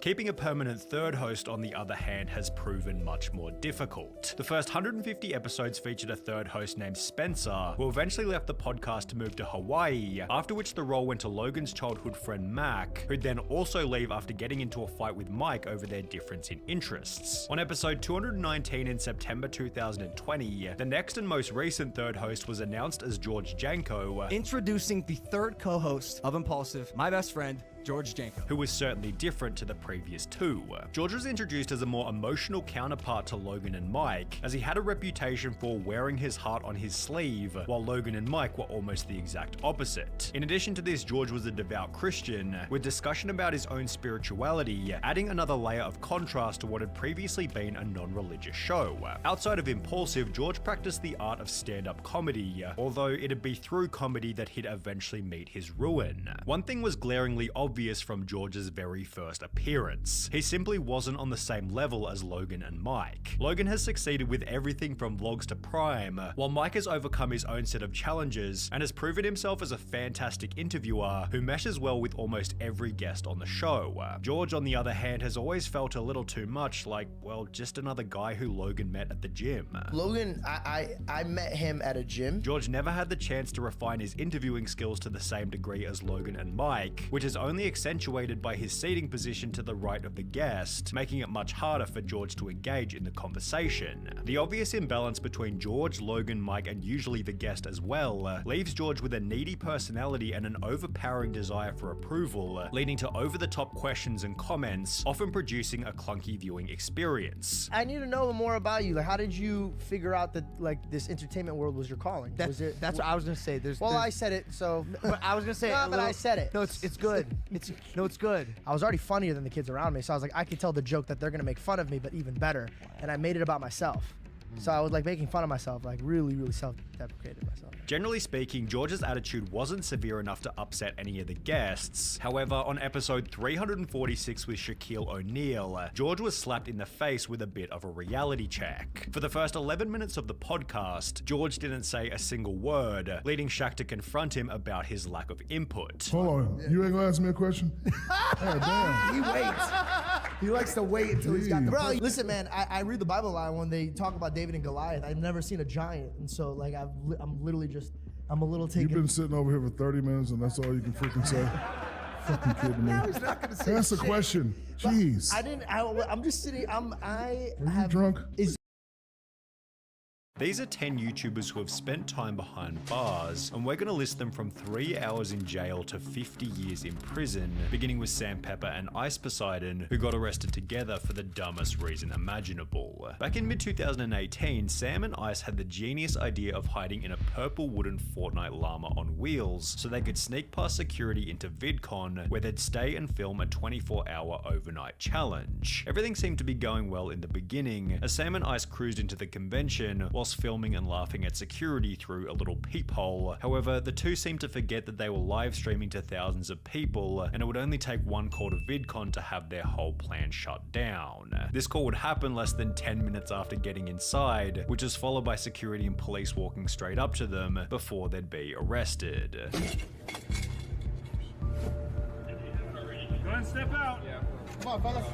S5: Keeping a permanent third host, on the other hand, has proven much more difficult. The first 150 episodes featured a third host named Spencer, who eventually left the podcast to move to Hawaii, after which the role went to Logan's childhood friend Mac, who'd then also leave after getting into a fight with Mike over their difference in interests. On episode 219 in September 2020, the next and most recent third host was announced as George Janko,
S1: Introducing the third co-host of Impulsive, my best friend, George Janko,
S5: who was certainly different to the previous two. George was introduced as a more emotional counterpart to Logan and Mike, as he had a reputation for wearing his heart on his sleeve, while Logan and Mike were almost the exact opposite. In addition to this, George was a devout Christian, with discussion about his own spirituality, adding another layer of contrast to what had previously been a non-religious show. Outside of Impulsive, George practiced the art of stand-up comedy, although it'd be through comedy that he'd eventually meet his ruin. One thing was glaringly obvious from George's very first appearance. He simply wasn't on the same level as Logan and Mike. Logan has succeeded with everything from vlogs to Prime, while Mike has overcome his own set of challenges and has proven himself as a fantastic interviewer who meshes well with almost every guest on the show. George, on the other hand, has always felt a little too much like, well, just another guy who Logan met at the gym.
S1: Logan, I met him at a gym.
S5: George never had the chance to refine his interviewing skills to the same degree as Logan and Mike, which is only accentuated by his seating position to the right of the guest, making it much harder for George to engage in the conversation. The obvious imbalance between George, Logan, Mike, and usually the guest as well, leaves George with a needy personality and an overpowering desire for approval, leading to over-the-top questions and comments, often producing a clunky viewing experience.
S1: I need to know more about you. Like, how did you figure out that this entertainment world was your calling? That's what I was gonna say. I said it, so but I was gonna say but I said it. No, it's good. It's good. I was already funnier than the kids around me, so I was like, I could tell the joke that they're gonna make fun of me, but even better. And I made it about myself. So I was like making fun of myself, like really, really self-deprecated myself.
S5: Generally speaking, George's attitude wasn't severe enough to upset any of the guests. However, on episode 346 with Shaquille O'Neal, George was slapped in the face with a bit of a reality check. For the first 11 minutes of the podcast, George didn't say a single word, leading Shaq to confront him about his lack of input.
S2: Hold on, you ain't gonna ask me a question? Oh, damn.
S1: He waits. He likes to wait until he's got the... Bro, listen, man, I read the Bible a lot when they talk about David and Goliath. I've never seen a giant, and so like I'm literally just, I'm a little taken.
S2: You've been sitting over here for 30 minutes and that's all you can freaking say? Fucking kidding me.
S1: No, he's not gonna say
S2: That's
S1: shit.
S2: a question. Jeez.
S1: I'm just sitting,
S2: Are you drunk?
S5: These are 10 YouTubers who have spent time behind bars, and we're going to list them from 3 hours in jail to 50 years in prison, beginning with Sam Pepper and Ice Poseidon, who got arrested together for the dumbest reason imaginable. Back in mid-2018, Sam and Ice had the genius idea of hiding in a purple wooden Fortnite llama on wheels, so they could sneak past security into VidCon, where they'd stay and film a 24-hour overnight challenge. Everything seemed to be going well in the beginning, as Sam and Ice cruised into the convention, whilst filming and laughing at security through a little peephole. However, the two seemed to forget that they were live streaming to thousands of people, and it would only take one call to VidCon to have their whole plan shut down. This call would happen less than 10 minutes after getting inside, which is followed by security and police walking straight up to them before they'd be arrested.
S19: Go ahead and step out. Yeah. Come on, fellas.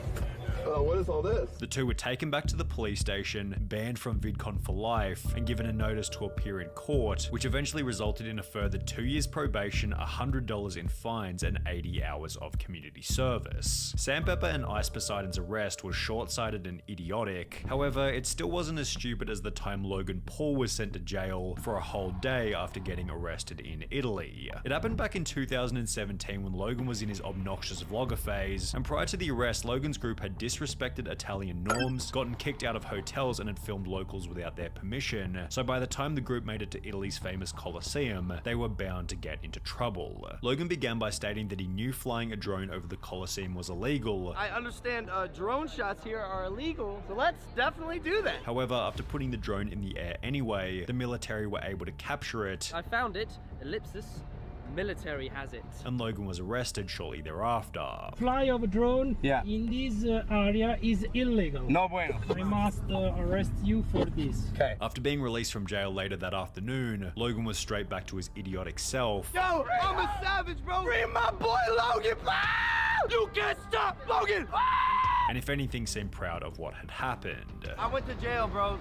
S7: What is all this?
S5: The two were taken back to the police station, banned from VidCon for life, and given a notice to appear in court, which eventually resulted in a further 2 years probation, $100 in fines, and 80 hours of community service. Sam Pepper and Ice Poseidon's arrest was short-sighted and idiotic. However, it still wasn't as stupid as the time Logan Paul was sent to jail for a whole day after getting arrested in Italy. It happened back in 2017 when Logan was in his obnoxious vlogger phase, and prior to the arrest, Logan's group had disrespected Italian norms, gotten kicked out of hotels, and had filmed locals without their permission, so by the time the group made it to Italy's famous Colosseum, they were bound to get into trouble. Logan began by stating that he knew flying a drone over the Colosseum was illegal.
S3: I understand drone shots here are illegal, so let's definitely do that.
S5: However, after putting the drone in the air anyway, the military were able to capture it.
S3: I found it. Ellipsis. Military has it.
S5: And Logan was arrested shortly thereafter.
S19: Fly of a drone in this area is illegal.
S3: No bueno.
S19: I must arrest you for this.
S3: Okay.
S5: After being released from jail later that afternoon, Logan was straight back to his idiotic self.
S3: Yo, I'm a savage, bro. Free my boy Logan. You can't stop Logan.
S5: And if anything, seemed proud of what had happened.
S3: I went to jail, bro.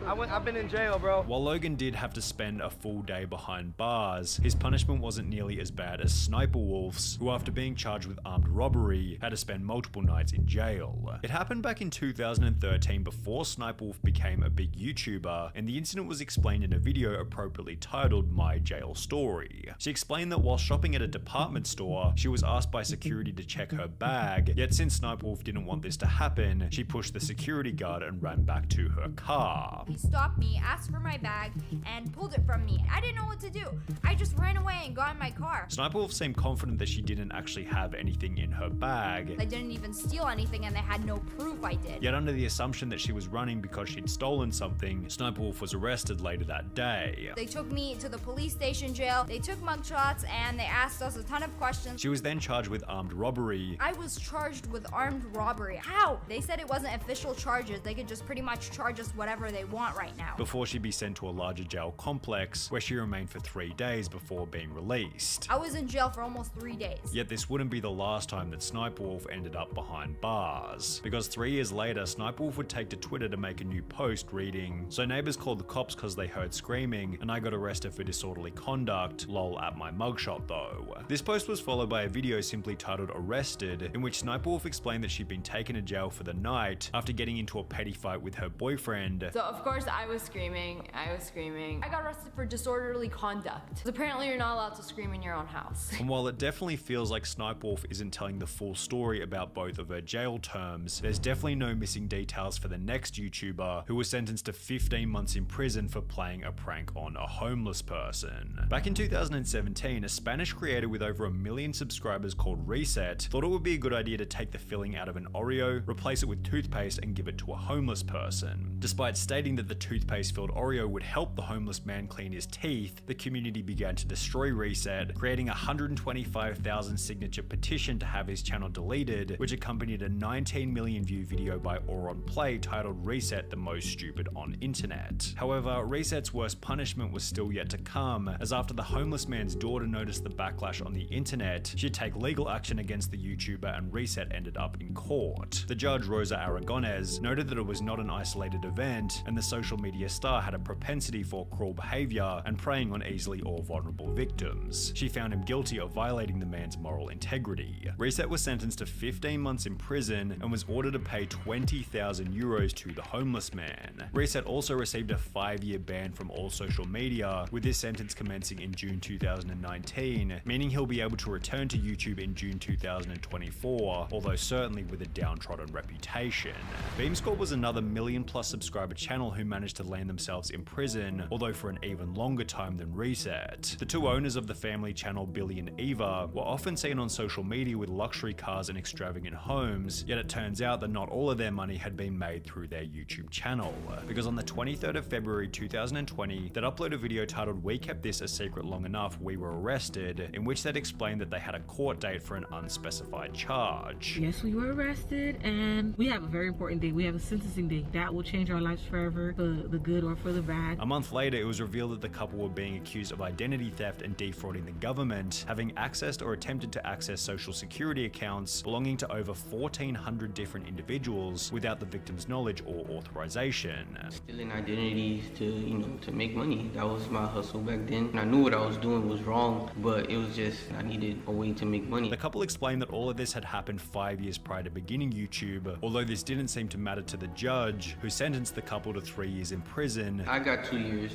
S3: I've been in jail, bro.
S5: While Logan did have to spend a full day behind bars, his punishment wasn't nearly as bad as Sniper Wolf's, who after being charged with armed robbery, had to spend multiple nights in jail. It happened back in 2013 before Sniper Wolf became a big YouTuber, and the incident was explained in a video appropriately titled My Jail Story. She explained that while shopping at a department store, she was asked by security to check her bag, yet since Sniper Wolf didn't want this to happen, she pushed the security guard and ran back to her car.
S9: He stopped me, asked for my bag, and pulled it from me. I didn't know what to do. I just ran away and got in my car.
S5: Sniper Wolf seemed confident that she didn't actually have anything in her bag.
S9: I didn't even steal anything and they had no proof I did.
S5: Yet under the assumption that she was running because she'd stolen something, Sniper Wolf was arrested later that day.
S9: They took me to the police station jail, they took mugshots, and they asked us a ton of questions.
S5: She was then charged with armed robbery.
S9: I was charged with armed robbery. How? They said it wasn't official charges. They could just pretty much charge us whatever they want right now.
S5: Before she'd be sent to a larger jail complex, where she remained for 3 days before being released.
S9: I was in jail for almost 3 days.
S5: Yet this wouldn't be the last time that Sniper Wolf ended up behind bars, because 3 years later, Sniper Wolf would take to Twitter to make a new post reading, "So neighbors called the cops because they heard screaming, and I got arrested for disorderly conduct, lol at my mugshot though." This post was followed by a video simply titled Arrested, in which Sniper Wolf explained that she'd been taken to jail for the night after getting into a petty fight with her boyfriend.
S10: So of course I was screaming. I got arrested for disorderly conduct. Apparently you're not allowed to scream in your own house.
S5: And while it definitely feels like Sniper Wolf isn't telling the full story about both of her jail terms, there's definitely no missing details for the next YouTuber who was sentenced to 15 months in prison for playing a prank on a homeless person. Back in 2017, a Spanish creator with over 1 million subscribers called Reset thought it would be a good idea to take the filling out of an Oreo, replace it with toothpaste, and give it to a homeless person. Despite stating stating that the toothpaste-filled Oreo would help the homeless man clean his teeth, the community began to destroy Reset, creating a 125,000 signature petition to have his channel deleted, which accompanied a 19 million view video by Auron Play titled Reset the Most Stupid on Internet. However, Reset's worst punishment was still yet to come, as after the homeless man's daughter noticed the backlash on the internet, she'd take legal action against the YouTuber and Reset ended up in court. The judge, Rosa Aragonés, noted that it was not an isolated event and the social media star had a propensity for cruel behavior and preying on easily or vulnerable victims. She found him guilty of violating the man's moral integrity. Reset was sentenced to 15 months in prison and was ordered to pay 20,000 euros to the homeless man. Reset also received a 5-year ban from all social media, with this sentence commencing in June 2019, meaning he'll be able to return to YouTube in June 2024, although certainly with a downtrodden reputation. Beamscore was another million-plus subscriber channel who managed to land themselves in prison, although for an even longer time than Reset. The two owners of the family channel, Billy and Eva, were often seen on social media with luxury cars and extravagant homes, yet it turns out that not all of their money had been made through their YouTube channel. Because on the 23rd of February 2020, they'd upload a video titled "We Kept This a Secret Long Enough, We Were Arrested," in which they'd explained that they had a court date for an unspecified charge.
S6: Yes, we were arrested, and we have a very important date. We have a sentencing date. That will change our lives forever, for the good or for the bad.
S5: A month later, it was revealed that the couple were being accused of identity theft and defrauding the government, having accessed or attempted to access social security accounts belonging to over 1,400 different individuals without the victim's knowledge or authorization.
S11: Stealing identities to make money. That was my hustle back then. And I knew what I was doing was wrong, but it was just, I needed a way to make money.
S5: The couple explained that all of this had happened 5 years prior to beginning YouTube, although this didn't seem to matter to the judge, who sentenced the couple to 3 years in prison.
S11: I got 2 years,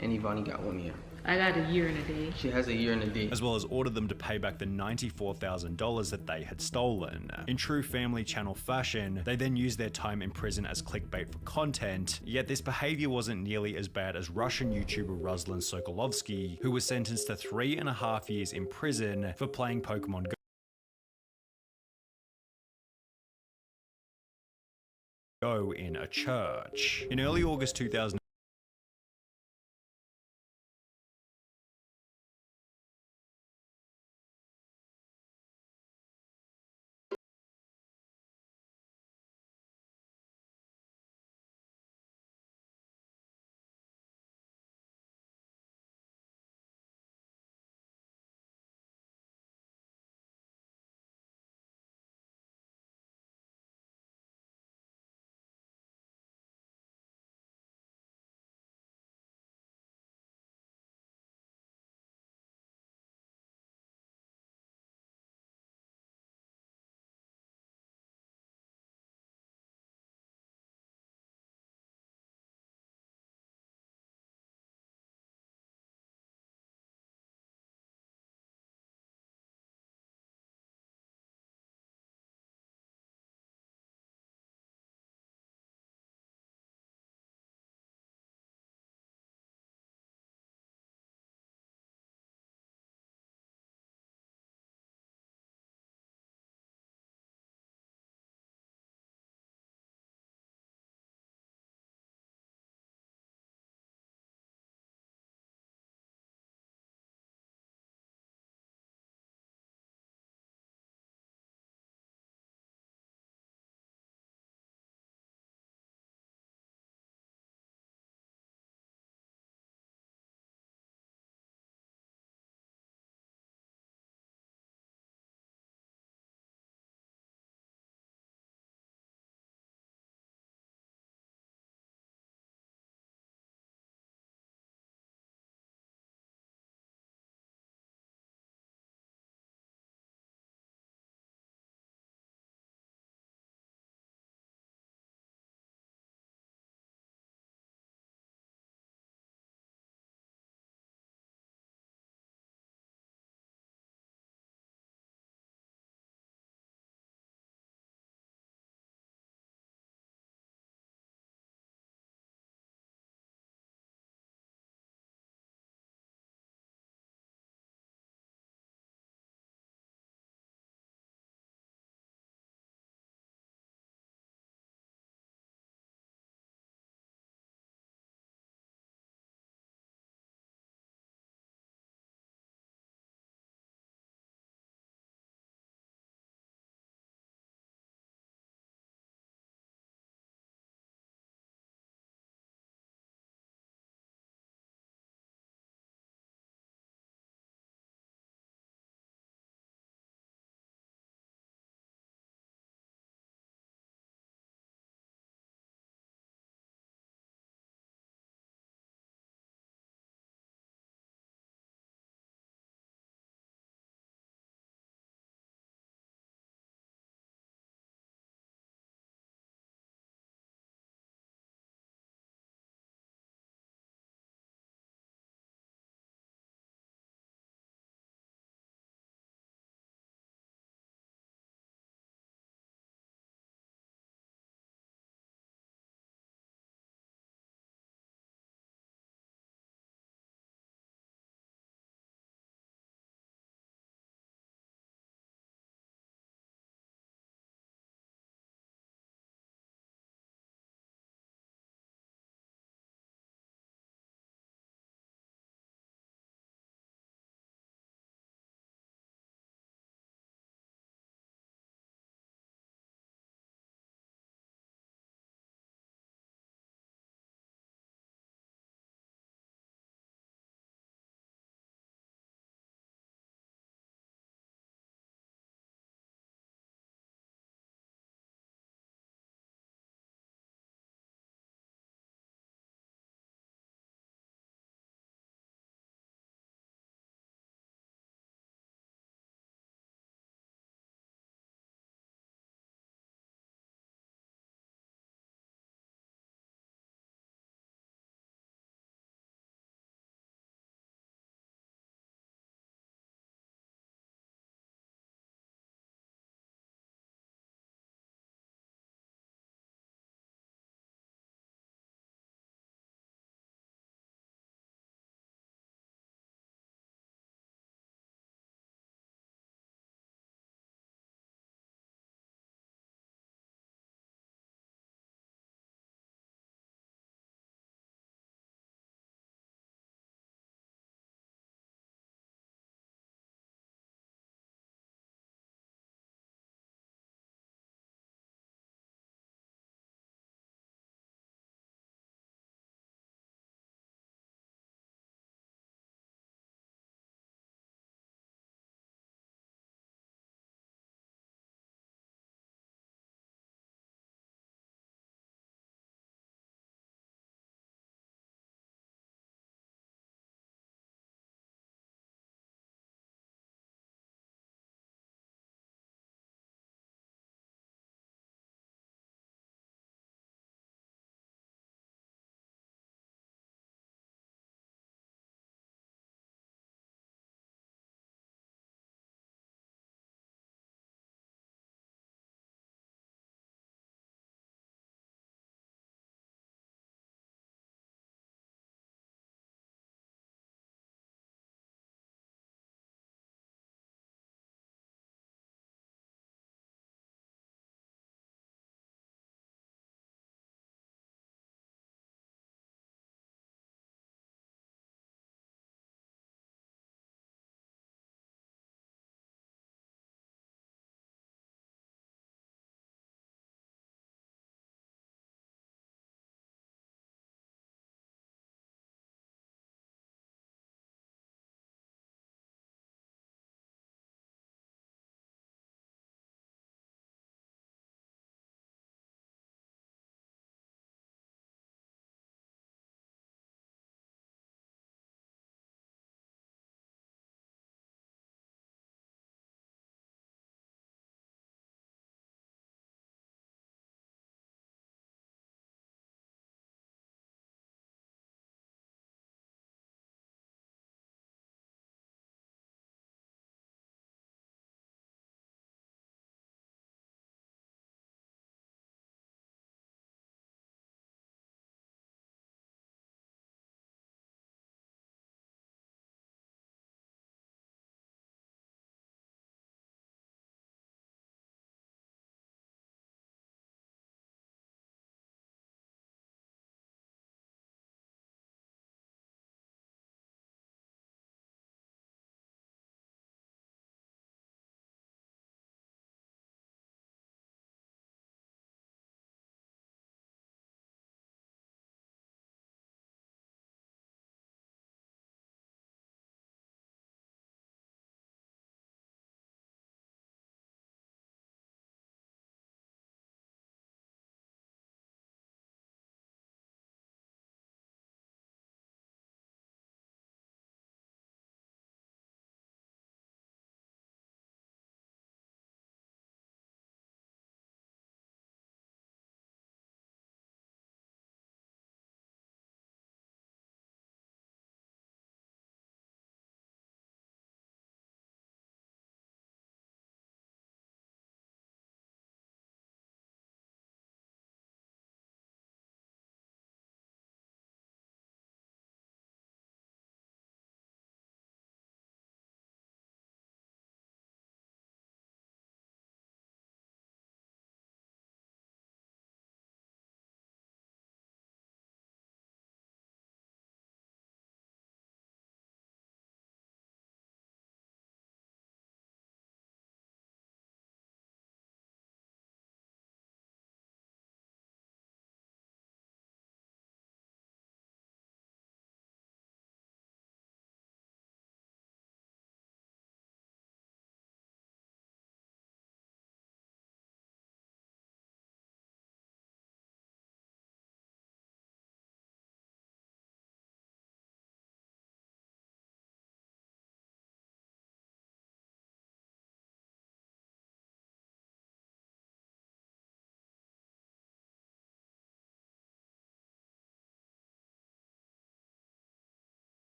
S11: and Ivani got 1 year.
S6: I got a year and a day.
S11: She has a year and a day.
S5: As well as ordered them to pay back the $94,000 that they had stolen. In true family channel fashion, they then used their time in prison as clickbait for content, yet this behavior wasn't nearly as bad as Russian YouTuber Ruslan Sokolovsky, who was sentenced to 3.5 years in prison for playing Pokemon Go in a church. In early August 2000,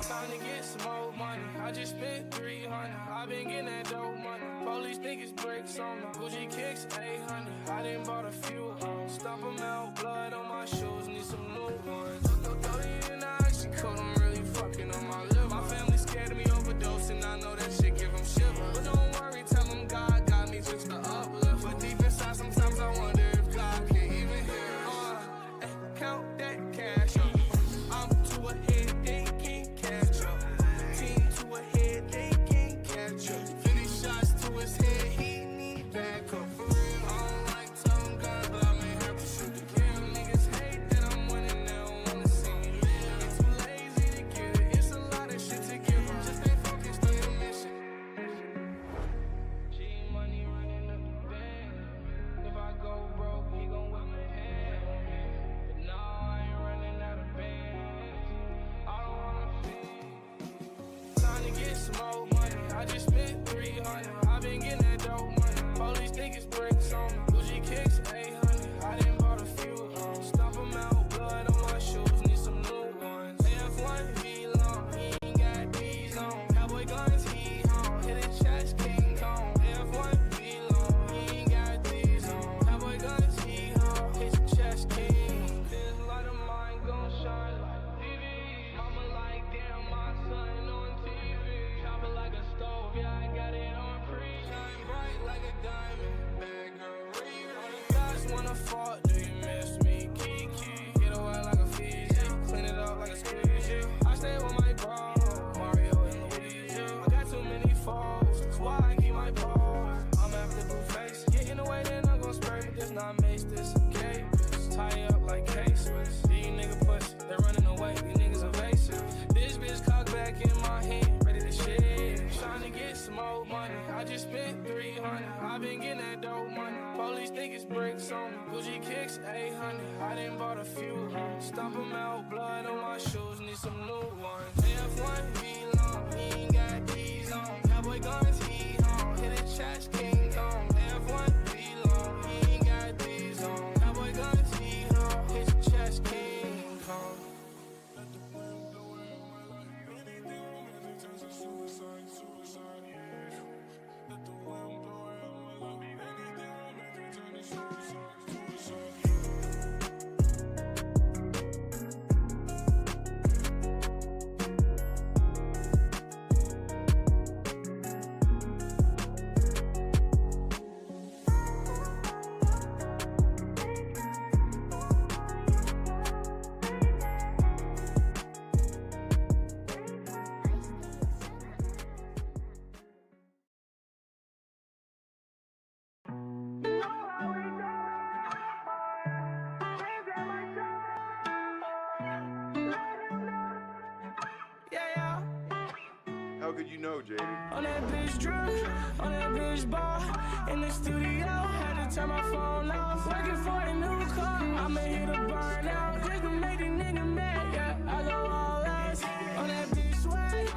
S14: Time to get some more money. I just spent 300. I been getting that dope money. Police think it's bricks on me. Gucci kicks 800. I done bought a few. Stomp 'em out, blood on my shoes. Need some new ones. Throw you in the oxycodone. I'm really fucking on my liver. My family scared of me overdosing. I know that shit give them shiver. But don't worry, tell them God got me fixed to uplift. But deep inside, sometimes I wonder if God can even hear. Count that cash up. I'm too ahead, they can't catch up. Team too ahead, they can't catch up. 50 shots to his head, he need backup. For real, I don't like tongue guns, but I'm in here to shoot the kill. Niggas hate that I'm winning, they don't wanna see me live. Get too lazy to get it, it's a lot of shit to give them. Just stay focused on your mission. G money running up the band. If I go broke, he gon' whip my hand. But no, I ain't running out of bands. I don't wanna feed. Time to get some more money. I just spent 300. I been getting that dope money. Police think it's bricks on me. Gucci kicks 800. I done bought a few. Stomp 'em out, blood on my shoes. Need some new ones. AF1 V long. He ain't got these on. Cowboy guns, he home. Hit his chest, King Kong. AF1 V long. He ain't got these on. Cowboy guns, he home. Hit your chest, King. This light of mine gon' shine like TV. Mama like, damn, my son on TV. Chop it like a stove, yeah, I got it on pre. Shine bright like a diamond. Bad girl, read. All the guys wanna fall, do you miss me? Kiki, get away like a Fiji. Clean it up like a squeegee. I stay with my bro, Mario and Luigi. I got too many foes, that's why I keep my pose. I'm after blue face, get in the way, then I'm gon' spray. But this not mace, this a cape. Tie up like casements. These nigga push, they running away, these niggas evasive. This bitch cock back in my hand, ready to shit. Trying to get some more money. I just spent 300. I been getting that dope money. Police think it's bricks on me. Gucci kicks 800. I done bought a few. Stomp 'em out, blood on my shoes. Need some new ones. AF1 V long. He ain't got these on. Cowboy guns, he home. Hit his chest, King Kong. AF1 V long. He ain't got these on. Cowboy guns, he home. Hit your chest, King Kong.
S7: How could you know, Jaden?
S14: On that bitch drip, on that bitch bar. In the studio, had to turn my phone off. Working for a new car, I'ma hit a burn out. Just to make the nigga mad, yeah. I go all eyes on that bitch swag.